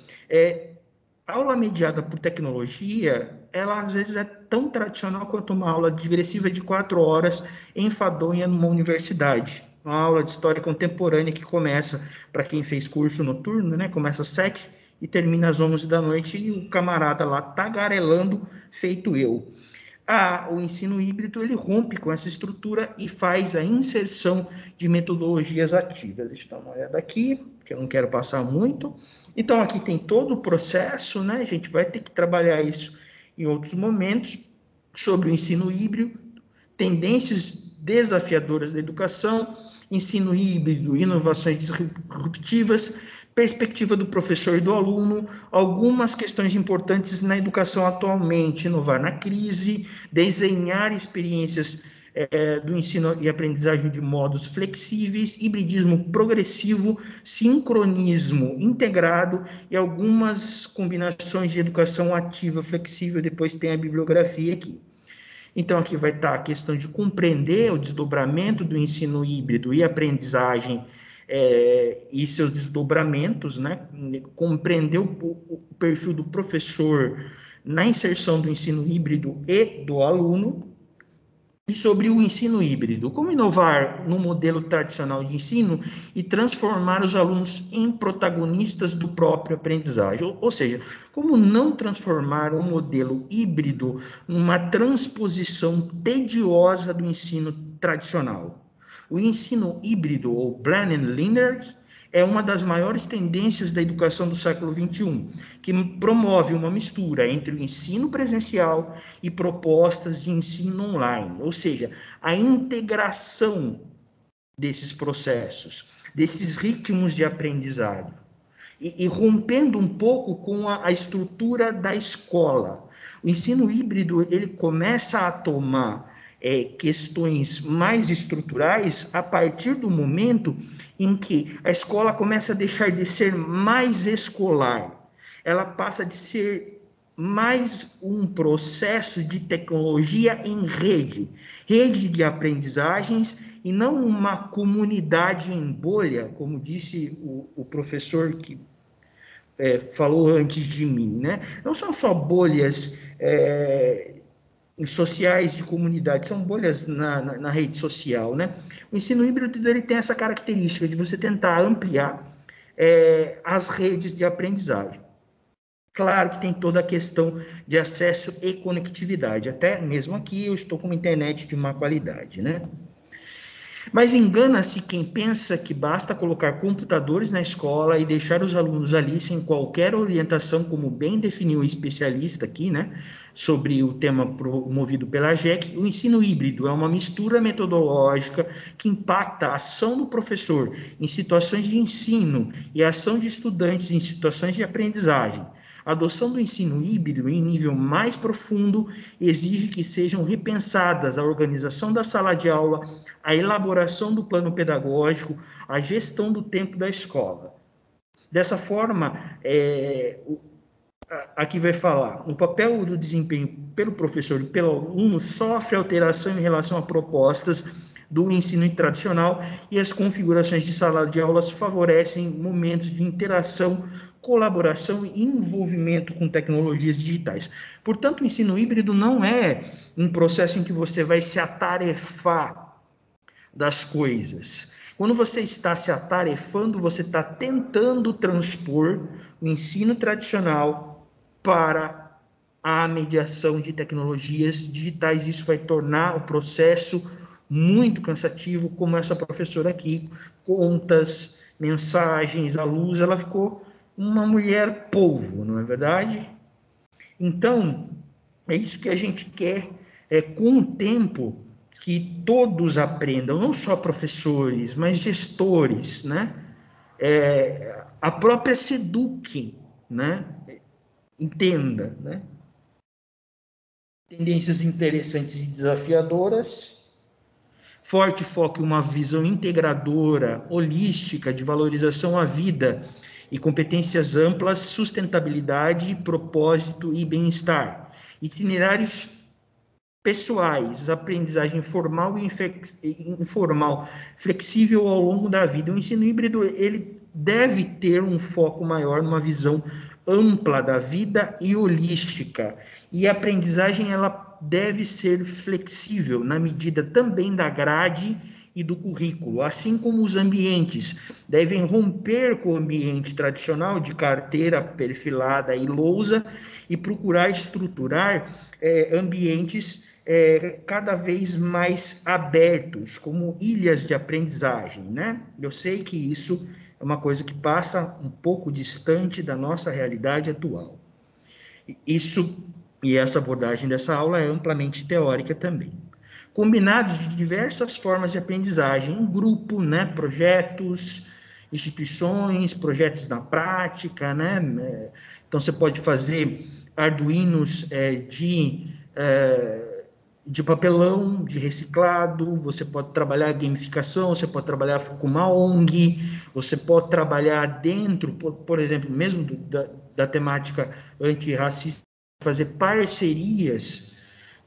aula mediada por tecnologia, ela às vezes é tão tradicional quanto uma aula digressiva de 4 horas enfadonha numa universidade. Uma aula de história contemporânea que começa, para quem fez curso noturno, né, começa às 7 e termina às 11 da noite, e o camarada lá tagarelando, feito eu. O ensino híbrido, ele rompe com essa estrutura e faz a inserção de metodologias ativas. Deixa eu dar uma olhada aqui, que eu não quero passar muito. Então, aqui tem todo o processo, né? A gente vai ter que trabalhar isso em outros momentos, sobre o ensino híbrido, tendências desafiadoras da educação, ensino híbrido, inovações disruptivas, perspectiva do professor e do aluno, algumas questões importantes na educação atualmente, inovar na crise, desenhar experiências do ensino e aprendizagem de modos flexíveis, hibridismo progressivo, sincronismo integrado e algumas combinações de educação ativa flexível. Depois tem a bibliografia aqui. Então, aqui vai estar a questão de compreender o desdobramento do ensino híbrido e aprendizagem e seus desdobramentos, né? Compreender o perfil do professor na inserção do ensino híbrido e do aluno. E sobre o ensino híbrido, como inovar no modelo tradicional de ensino e transformar os alunos em protagonistas do próprio aprendizagem, ou seja, como não transformar o modelo híbrido numa transposição tediosa do ensino tradicional. O ensino híbrido, ou blended learning, é uma das maiores tendências da educação do século XXI, que promove uma mistura entre o ensino presencial e propostas de ensino online, ou seja, a integração desses processos, desses ritmos de aprendizado, e rompendo um pouco com a estrutura da escola. O ensino híbrido, ele começa a tomar questões mais estruturais a partir do momento em que a escola começa a deixar de ser mais escolar. Ela passa de ser mais um processo de tecnologia em rede de aprendizagens, e não uma comunidade em bolha, como disse o professor que falou antes de mim, né? Não são só bolhas sociais de comunidade, são bolhas na rede social, né? O ensino híbrido, ele tem essa característica de você tentar ampliar as redes de aprendizagem. Claro que tem toda a questão de acesso e conectividade, até mesmo aqui eu estou com uma internet de má qualidade, né? Mas engana-se quem pensa que basta colocar computadores na escola e deixar os alunos ali sem qualquer orientação, como bem definiu o especialista aqui, né, sobre o tema promovido pela GEC. O ensino híbrido é uma mistura metodológica que impacta a ação do professor em situações de ensino e a ação de estudantes em situações de aprendizagem. A adoção do ensino híbrido em nível mais profundo exige que sejam repensadas a organização da sala de aula, a elaboração do plano pedagógico, a gestão do tempo da escola. Dessa forma, aqui vai falar, o papel do desempenho pelo professor e pelo aluno sofre alteração em relação a propostas do ensino tradicional, e as configurações de sala de aulas favorecem momentos de interação, colaboração e envolvimento com tecnologias digitais. Portanto, o ensino híbrido não é um processo em que você vai se atarefar das coisas. Quando você está se atarefando, você está tentando transpor o ensino tradicional para a mediação de tecnologias digitais. Isso vai tornar o processo muito cansativo, como essa professora aqui, contas, mensagens, a luz, ela ficou uma mulher polvo, não é verdade? Então, é isso que a gente quer, com o tempo, que todos aprendam, não só professores, mas gestores, né? A própria SEDUC, né? Entenda, né? Tendências interessantes e desafiadoras, forte foco em uma visão integradora, holística, de valorização à vida e competências amplas, sustentabilidade, propósito e bem-estar. Itinerários pessoais, aprendizagem formal e informal, flexível ao longo da vida. O ensino híbrido, ele deve ter um foco maior numa visão ampla da vida e holística. E a aprendizagem, ela deve ser flexível na medida também da grade e do currículo, assim como os ambientes devem romper com o ambiente tradicional de carteira perfilada e lousa e procurar estruturar ambientes cada vez mais abertos, como ilhas de aprendizagem, né? Eu sei que isso é uma coisa que passa um pouco distante da nossa realidade atual. E essa abordagem dessa aula é amplamente teórica também. Combinados de diversas formas de aprendizagem, em grupo, né? Projetos, instituições, projetos na prática, né? Então, você pode fazer arduinos de papelão, de reciclado, você pode trabalhar gamificação, você pode trabalhar com uma ONG, você pode trabalhar dentro, por exemplo, mesmo da temática antirracista, fazer parcerias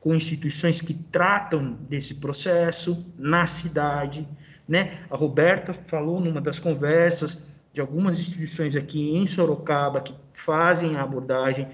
com instituições que tratam desse processo na cidade, né? A Roberta falou numa das conversas de algumas instituições aqui em Sorocaba que fazem a abordagem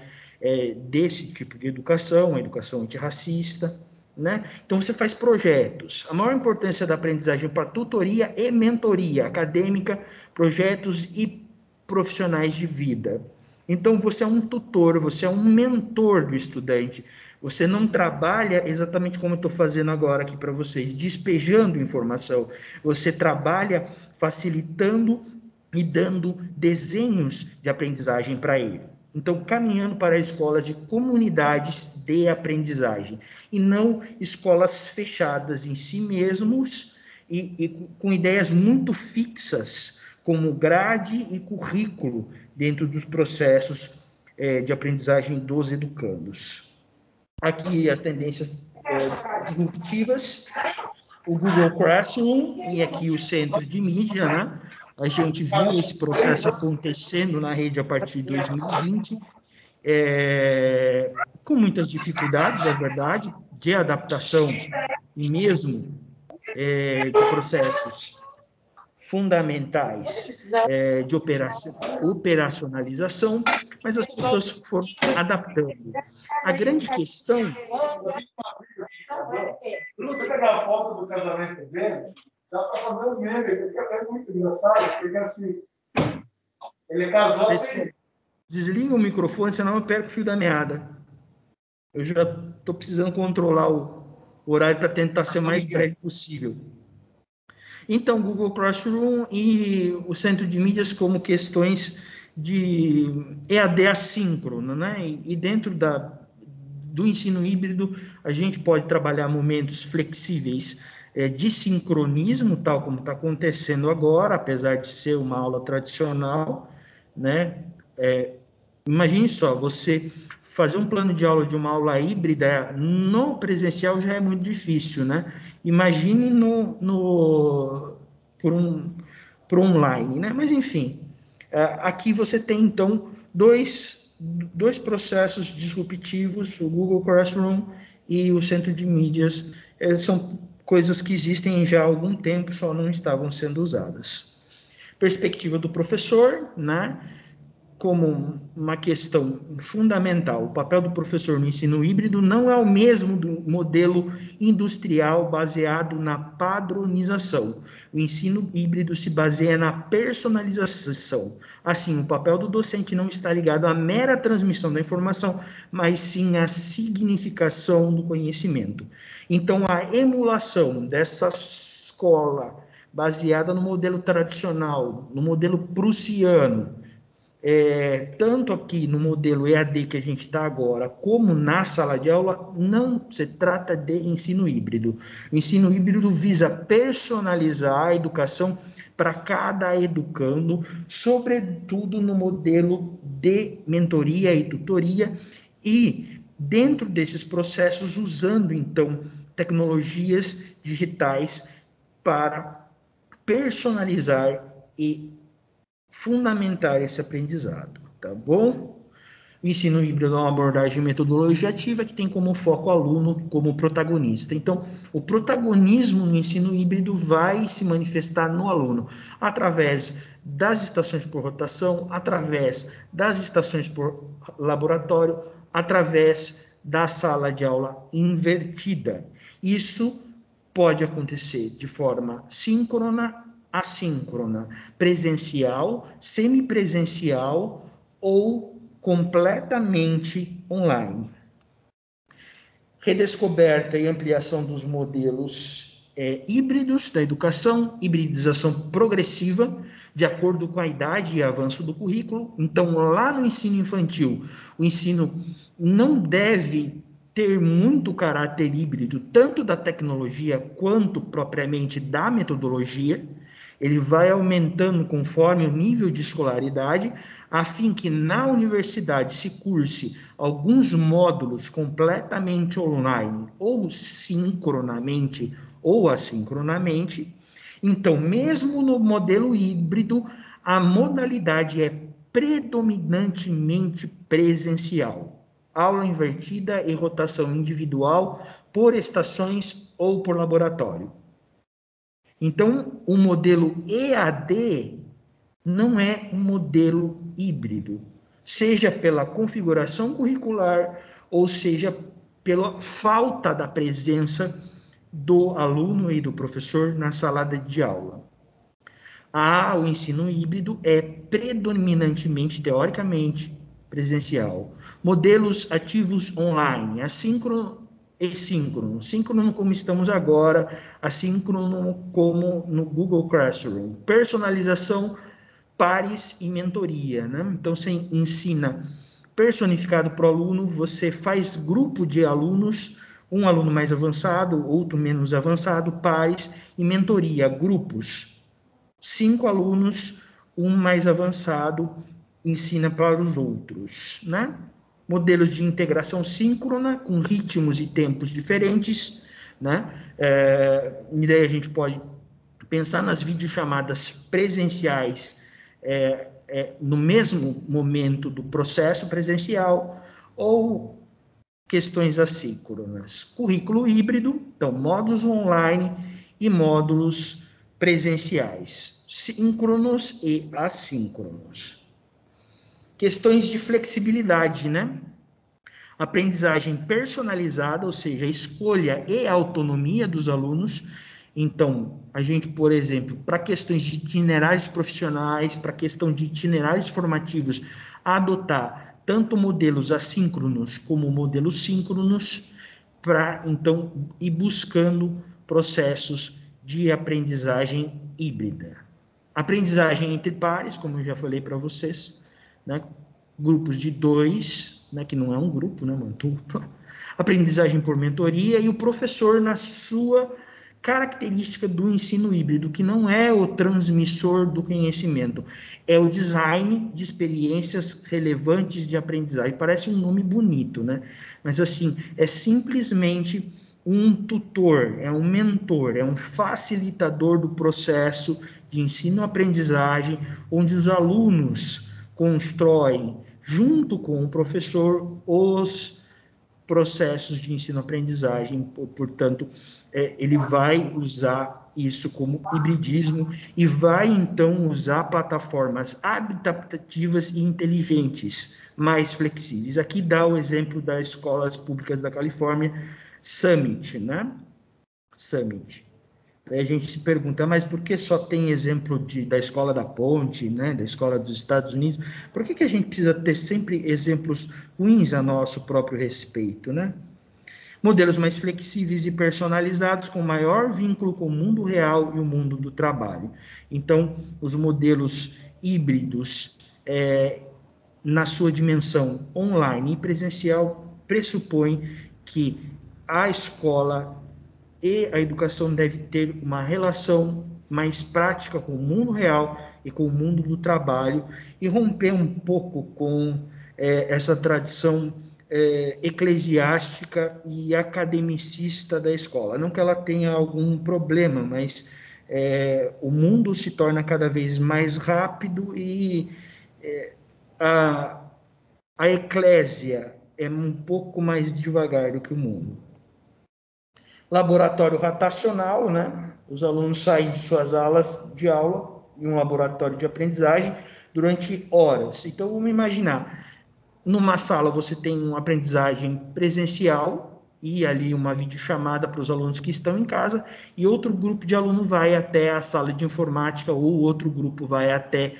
desse tipo de educação, a educação antirracista, né? Então, você faz projetos. A maior importância da aprendizagem para tutoria e mentoria acadêmica, projetos e profissionais de vida. Então, você é um tutor, você é um mentor do estudante. Você não trabalha exatamente como eu estou fazendo agora aqui para vocês, despejando informação. Você trabalha facilitando e dando desenhos de aprendizagem para ele. Então, caminhando para escolas de comunidades de aprendizagem, e não escolas fechadas em si mesmos e com ideias muito fixas, como grade e currículo, dentro dos processos de aprendizagem dos educandos. Aqui as tendências disruptivas, o Google Classroom e aqui o centro de mídia, né? A gente viu esse processo acontecendo na rede a partir de 2020, com muitas dificuldades, é verdade, de adaptação e mesmo de processos fundamentais de operacionalização, mas as pessoas foram adaptando. A grande questão... Você pegar a foto do casamento dele, já está fazendo meme, é muito engraçado, porque assim, ele casou assim... Desliga o microfone, senão eu perco o fio da meada. Eu já estou precisando controlar o horário para tentar ser mais breve possível. Então, Google Classroom e o Centro de Mídias como questões de EAD assíncrono, né? E dentro do ensino híbrido, a gente pode trabalhar momentos flexíveis de sincronismo, tal como está acontecendo agora, apesar de ser uma aula tradicional, né? Imagine só, você fazer um plano de aula de uma aula híbrida no presencial já é muito difícil, né? Imagine por online, né? Mas, enfim, aqui você tem, então, dois processos disruptivos, o Google Classroom e o Centro de Mídias. São coisas que existem já há algum tempo, só não estavam sendo usadas. Perspectiva do professor, né? Como uma questão fundamental, o papel do professor no ensino híbrido não é o mesmo do modelo industrial baseado na padronização. O ensino híbrido se baseia na personalização. Assim, o papel do docente não está ligado à mera transmissão da informação, mas sim à significação do conhecimento. Então, a emulação dessa escola baseada no modelo tradicional, no modelo prussiano, tanto aqui no modelo EAD que a gente está agora, como na sala de aula, não se trata de ensino híbrido. O ensino híbrido visa personalizar a educação para cada educando, sobretudo no modelo de mentoria e tutoria, e dentro desses processos, usando, então, tecnologias digitais para personalizar e fundamentar esse aprendizado, tá bom? O ensino híbrido é uma abordagem e metodologia ativa que tem como foco o aluno como protagonista. Então, o protagonismo no ensino híbrido vai se manifestar no aluno através das estações por rotação, através das estações por laboratório, através da sala de aula invertida. Isso pode acontecer de forma síncrona, assíncrona, presencial, semipresencial ou completamente online. Redescoberta e ampliação dos modelos híbridos da educação, hibridização progressiva, de acordo com a idade e avanço do currículo. Então, lá no ensino infantil, o ensino não deve ter muito caráter híbrido, tanto da tecnologia quanto propriamente da metodologia. Ele vai aumentando conforme o nível de escolaridade, a fim que na universidade se curse alguns módulos completamente online, ou sincronamente ou assincronamente. Então, mesmo no modelo híbrido, a modalidade é predominantemente presencial. Aula invertida e rotação individual por estações ou por laboratório. Então, o modelo EAD não é um modelo híbrido, seja pela configuração curricular ou seja pela falta da presença do aluno e do professor na sala de aula. O ensino híbrido é predominantemente, teoricamente, presencial. Modelos ativos online, assíncrono e síncrono. Síncrono como estamos agora, assíncrono como no Google Classroom. Personalização, pares e mentoria, né? Então, você ensina personificado para o aluno, você faz grupo de alunos, um aluno mais avançado, outro menos avançado, pares e mentoria, grupos. 5 alunos, um mais avançado, ensina para os outros, né? Modelos de integração síncrona, com ritmos e tempos diferentes, né? E daí a gente pode pensar nas videochamadas presenciais no mesmo momento do processo presencial, ou questões assíncronas. Currículo híbrido, então, módulos online e módulos presenciais, síncronos e assíncronos. Questões de flexibilidade, né? Aprendizagem personalizada, ou seja, a escolha e a autonomia dos alunos. Então, a gente, por exemplo, para questões de itinerários profissionais, para questão de itinerários formativos, adotar tanto modelos assíncronos como modelos síncronos, para, então, ir buscando processos de aprendizagem híbrida. Aprendizagem entre pares, como eu já falei para vocês, né? Grupos de 2, né? Que não é um grupo, né? Uma dupla. Aprendizagem por mentoria e o professor na sua característica do ensino híbrido, que não é o transmissor do conhecimento, é o design de experiências relevantes de aprendizagem. Parece um nome bonito, né? Mas, assim, é simplesmente um tutor, é um mentor, é um facilitador do processo de ensino-aprendizagem, onde os alunos constroem, junto com o professor, os processos de ensino-aprendizagem. Portanto, ele vai usar isso como hibridismo e vai, então, usar plataformas adaptativas e inteligentes, mais flexíveis. Aqui dá o exemplo das escolas públicas da Califórnia, Summit, né? Summit. Aí a gente se pergunta, mas por que só tem exemplo da Escola da Ponte, né? Da Escola dos Estados Unidos? Por que a gente precisa ter sempre exemplos ruins a nosso próprio respeito, né? Modelos mais flexíveis e personalizados, com maior vínculo com o mundo real e o mundo do trabalho. Então, os modelos híbridos na sua dimensão online e presencial, pressupõe que a escola e a educação deve ter uma relação mais prática com o mundo real e com o mundo do trabalho e romper um pouco com essa tradição eclesiástica e academicista da escola. Não que ela tenha algum problema, mas o mundo se torna cada vez mais rápido e a eclésia é um pouco mais devagar do que o mundo. Laboratório rotacional, né? Os alunos saem de suas alas de aula em um laboratório de aprendizagem durante horas. Então, vamos imaginar, numa sala você tem uma aprendizagem presencial e ali uma videochamada para os alunos que estão em casa, e outro grupo de aluno vai até a sala de informática ou outro grupo vai até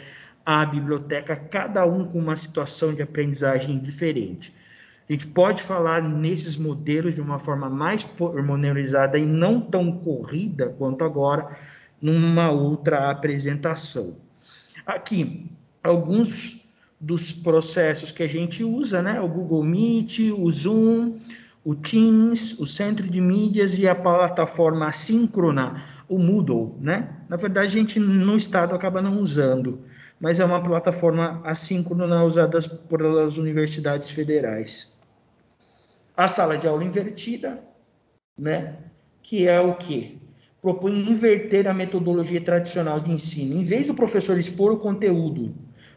a biblioteca, cada um com uma situação de aprendizagem diferente. A gente pode falar nesses modelos de uma forma mais pormenorizada e não tão corrida quanto agora, numa outra apresentação. Aqui, alguns dos processos que a gente usa, né? O Google Meet, o Zoom, o Teams, o Centro de Mídias e a plataforma assíncrona, o Moodle, né? Na verdade, a gente no estado acaba não usando, mas é uma plataforma assíncrona usada pelas universidades federais. A sala de aula invertida, né? Que é o quê? Propõe inverter a metodologia tradicional de ensino. Em vez do professor expor o conteúdo,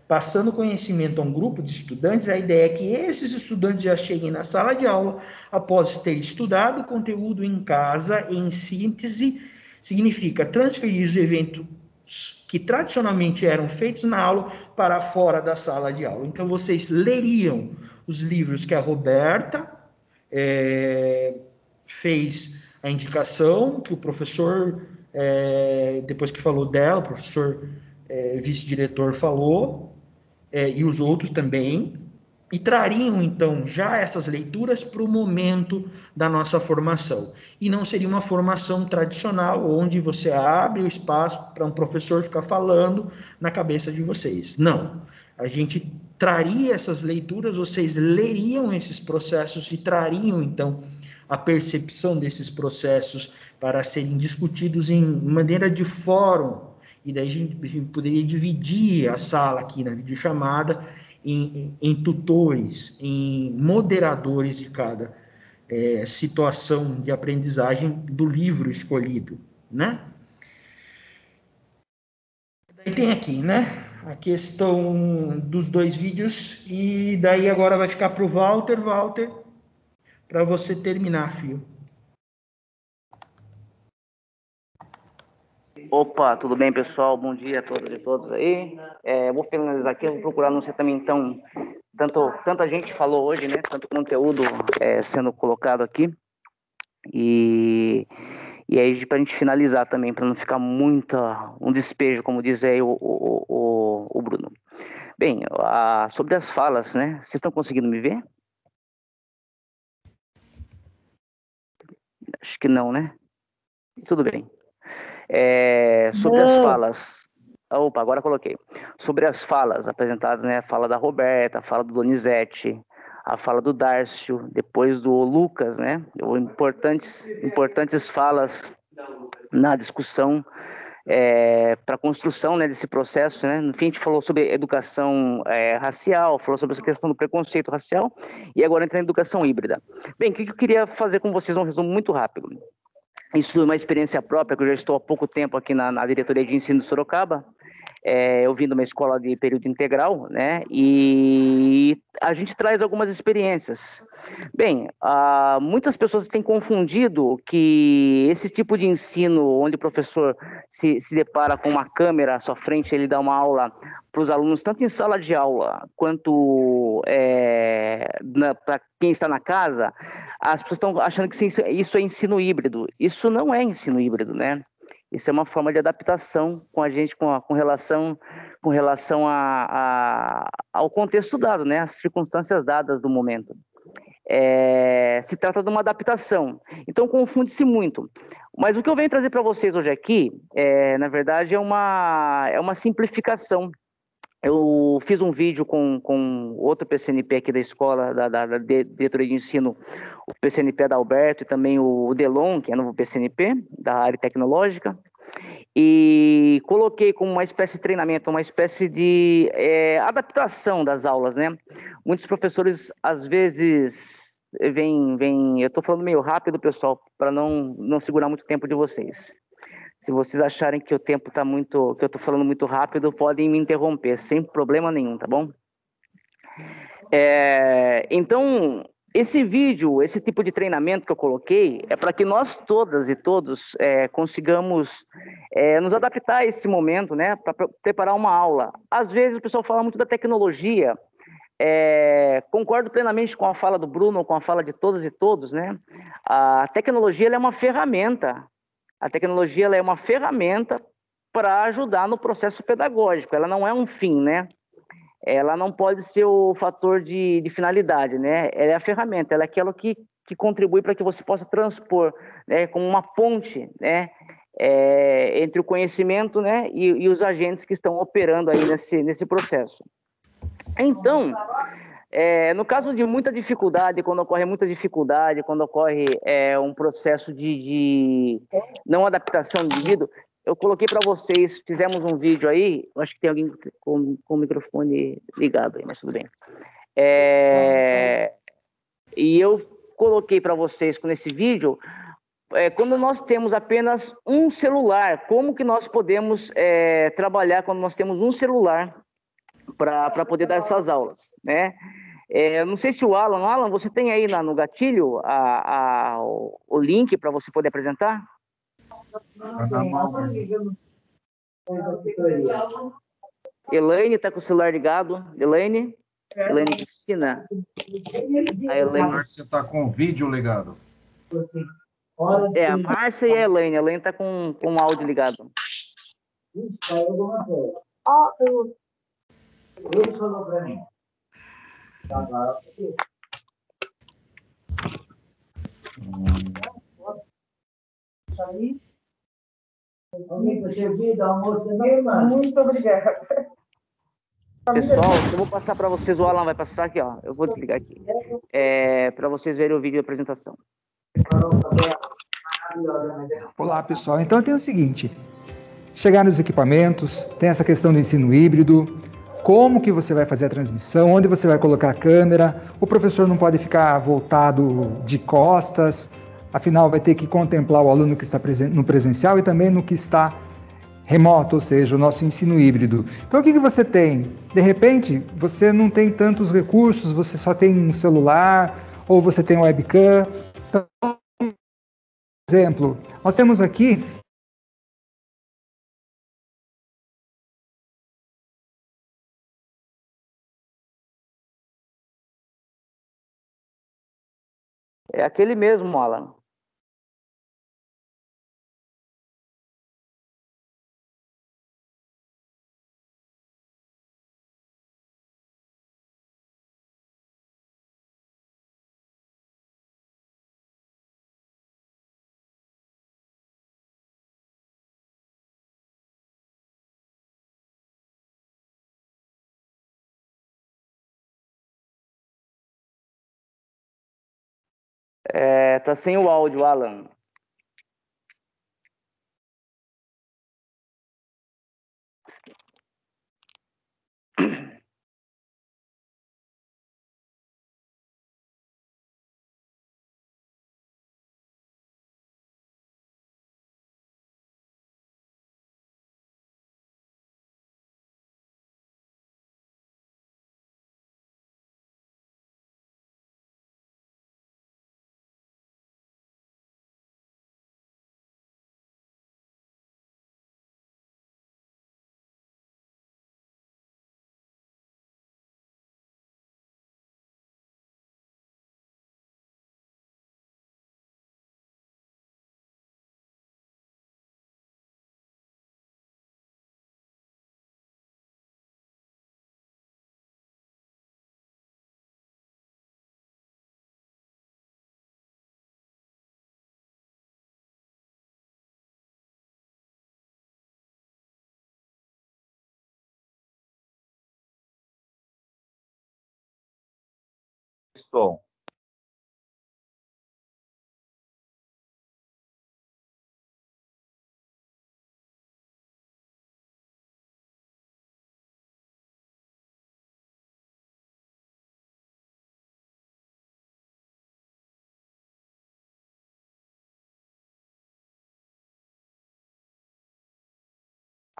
passando conhecimento a um grupo de estudantes, a ideia é que esses estudantes já cheguem na sala de aula após ter estudado o conteúdo em casa. Em síntese, significa transferir os eventos que tradicionalmente eram feitos na aula para fora da sala de aula. Então, vocês leriam os livros que a Roberta fez a indicação, que o professor, depois que falou dela, o professor vice-diretor falou, e os outros também, e trariam, então, já essas leituras para o momento da nossa formação. E não seria uma formação tradicional, onde você abre o espaço para um professor ficar falando na cabeça de vocês. Não. A gente traria essas leituras, vocês leriam esses processos e trariam, então, a percepção desses processos para serem discutidos em maneira de fórum. E daí a gente poderia dividir a sala aqui na videochamada em tutores, em moderadores de cada situação de aprendizagem do livro escolhido, né? Daí tem aqui, né? A questão dos 2 vídeos, e daí agora vai ficar para o Walter, para você terminar, filho. Opa, tudo bem, pessoal? Bom dia a todas e todos aí. Vou finalizar aqui, vou procurar não ser também, então, tanta gente falou hoje, né? Tanto conteúdo sendo colocado aqui. E aí, para a gente finalizar também, para não ficar um despejo, como diz aí o Bruno. Bem, sobre as falas, né? Vocês estão conseguindo me ver? Acho que não, né? Tudo bem. Sobre as falas... Opa, agora coloquei. Sobre as falas apresentadas, né? A fala da Roberta, a fala do Donizete, a fala do Dárcio, depois do Lucas, né? Importantes falas na discussão para a construção, né, desse processo, né? No fim, a gente falou sobre educação racial, falou sobre essa questão do preconceito racial, e agora entra na educação híbrida. Bem, o que eu queria fazer com vocês, um resumo muito rápido. Isso é uma experiência própria, que eu já estou há pouco tempo aqui na diretoria de ensino de Sorocaba. Eu vim de uma escola de período integral, né? E a gente traz algumas experiências. Bem, muitas pessoas têm confundido que esse tipo de ensino, onde o professor se depara com uma câmera à sua frente, ele dá uma aula para os alunos, tanto em sala de aula quanto para quem está na casa, as pessoas estão achando que isso é ensino híbrido. Isso não é ensino híbrido, né? Isso é uma forma de adaptação com a gente, com relação ao contexto dado, né? As circunstâncias dadas do momento. Se trata de uma adaptação. Então, confunde-se muito. Mas o que eu venho trazer para vocês hoje aqui, na verdade, é uma simplificação Eu fiz um vídeo com outro PCNP aqui da escola, da diretoria de ensino, o PCNP da Alberto e também o Delon, que é novo PCNP, da área tecnológica, e coloquei como uma espécie de treinamento, uma espécie de adaptação das aulas, né? Muitos professores, às vezes, eu estou falando meio rápido, pessoal, para não segurar muito tempo de vocês. Se vocês acharem que o tempo está muito, que eu estou falando muito rápido, podem me interromper, sem problema nenhum, tá bom? Então, esse vídeo, esse tipo de treinamento que eu coloquei, é para que nós todas e todos consigamos nos adaptar a esse momento, né? Para preparar uma aula. Às vezes o pessoal fala muito da tecnologia. Concordo plenamente com a fala do Bruno, com a fala de todas e todos, né? A tecnologia ela é uma ferramenta. A tecnologia ela é uma ferramenta para ajudar no processo pedagógico, ela não é um fim, né? Ela não pode ser o fator de finalidade, né? Ela é a ferramenta, ela é aquilo que contribui para que você possa transpor, né, como uma ponte, né, entre o conhecimento, né, e os agentes que estão operando aí nesse processo. Então, no caso de muita dificuldade, quando ocorre muita dificuldade, quando ocorre um processo de não adaptação do indivíduo, eu coloquei para vocês, fizemos um vídeo aí, acho que tem alguém com o microfone ligado aí, mas tudo bem. E eu coloquei para vocês nesse vídeo, quando nós temos apenas um celular, como que nós podemos trabalhar quando nós temos um celular para poder dar essas aulas, né? Não sei se o Alan, você tem aí no gatilho o link para você poder apresentar? Elaine está com o celular ligado. Elaine Cristina. A Elaine. Você está com o vídeo ligado. A Márcia e a Elaine. A Elaine está com o áudio ligado. Ele falou para mim. Muito obrigada. Pessoal, eu vou passar para vocês, o Alan vai passar aqui, ó. Eu vou desligar aqui. Para vocês verem o vídeo de apresentação. Olá, pessoal. Então tem o seguinte: chegar nos equipamentos, tem essa questão do ensino híbrido, como que você vai fazer a transmissão, onde você vai colocar a câmera, o professor não pode ficar voltado de costas, afinal vai ter que contemplar o aluno que está no presencial e também no que está remoto, ou seja, o nosso ensino híbrido. Então o que você tem? De repente, você não tem tantos recursos, você só tem um celular, ou você tem um webcam. Então, por exemplo, nós temos aqui É aquele mesmo, Alan. Tá sem o áudio, Alan. som.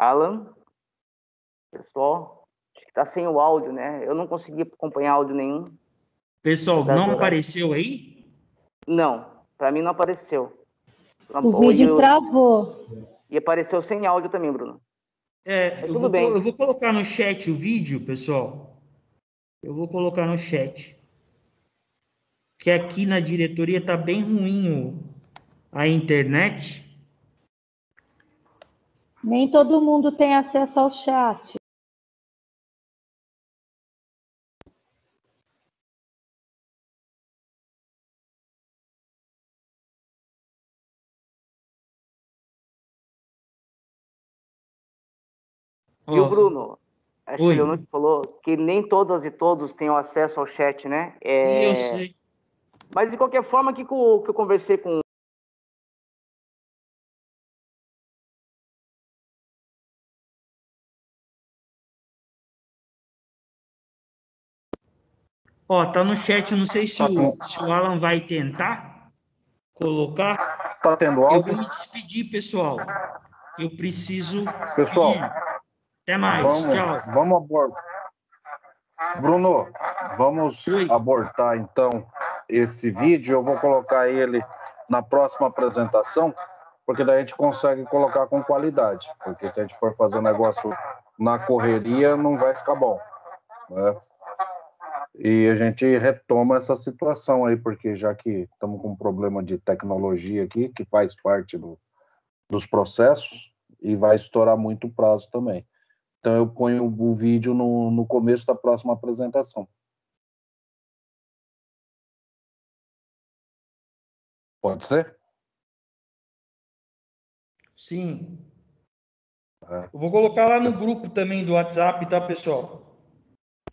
Alan, pessoal, acho que tá sem o áudio, né? Eu não consegui acompanhar áudio nenhum. Pessoal, não apareceu aí? Não, para mim não apareceu. O vídeo travou. E apareceu sem áudio também, Bruno. Eu vou colocar no chat o vídeo, pessoal. Eu vou colocar no chat. Que aqui na diretoria tá bem ruim a internet. Nem todo mundo tem acesso ao chat. E o Bruno, acho que Oi. o Leonardo falou que nem todas e todos têm acesso ao chat, né? Eu sei. Mas de qualquer forma, que eu conversei com... Ó, tá no chat, não sei se o Alan vai tentar colocar. Tá tendo Eu áudio? vou me despedir, pessoal. Eu preciso Pessoal, ir. Até mais, tchau. Vamos abortar. Bruno, vamos abortar então esse vídeo. Eu vou colocar ele na próxima apresentação, porque daí a gente consegue colocar com qualidade. Porque se a gente for fazer um negócio na correria, não vai ficar bom, né? E a gente retoma essa situação aí, porque já que estamos com um problema de tecnologia aqui, que faz parte dos processos, e vai estourar muito o prazo também. Então eu ponho o vídeo no começo da próxima apresentação. Pode ser? Sim. Eu vou colocar lá no grupo também do WhatsApp, tá, pessoal?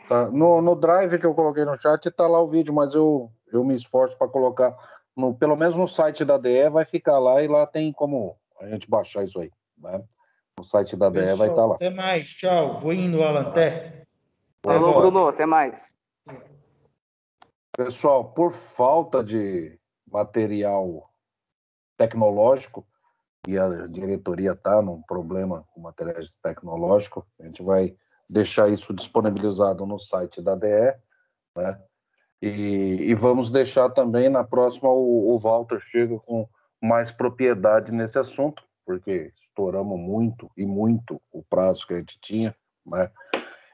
Tá. No Drive que eu coloquei no chat está lá o vídeo, mas eu me esforço para colocar, pelo menos no site da DE vai ficar lá, e lá tem como a gente baixar isso aí, né? No site da DE vai estar lá. Até mais, tchau. Vou indo, Alan, até. Falou, Bruno, até mais. Pessoal, por falta de material tecnológico, e a diretoria está num problema com material tecnológico, a gente vai deixar isso disponibilizado no site da DE, né? E vamos deixar também na próxima o Walter chega com mais propriedade nesse assunto, porque estouramos muito o prazo que a gente tinha, né?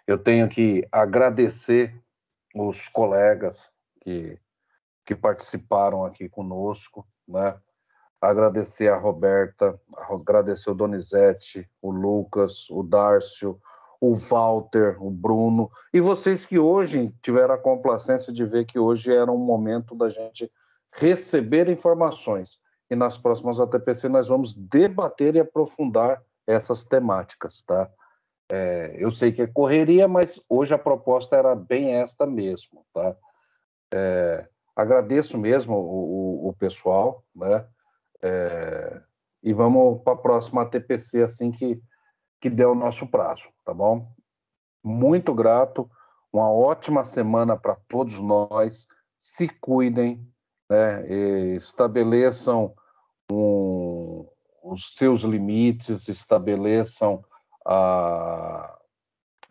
Eu tenho que agradecer os colegas que participaram aqui conosco, né? Agradecer a Roberta, agradecer o Donizete, o Lucas, o Dárcio, o Walter, o Bruno, e vocês que hoje tiveram a complacência de ver que hoje era um momento da gente receber informações, e nas próximas ATPC nós vamos debater e aprofundar essas temáticas, tá? Eu sei que é correria, mas hoje a proposta era bem esta mesmo, tá? Agradeço mesmo o pessoal, né? E vamos para a próxima ATPC assim que der o nosso prazo, tá bom? Muito grato, uma ótima semana para todos nós, se cuidem, né? Estabeleçam os seus limites, estabeleçam a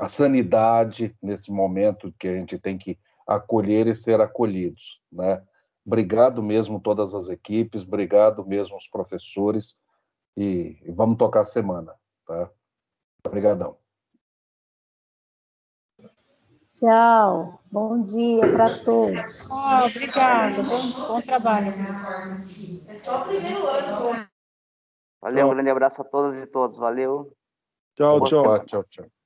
sanidade nesse momento que a gente tem que acolher e ser acolhidos, né? Obrigado mesmo todas as equipes, obrigado mesmo os professores, e vamos tocar a semana, tá? Obrigadão. Tchau. Bom dia para todos. Obrigada. Bom trabalho. É só o primeiro ano. Valeu, um grande abraço a todas e todos. Valeu. Tchau, tchau.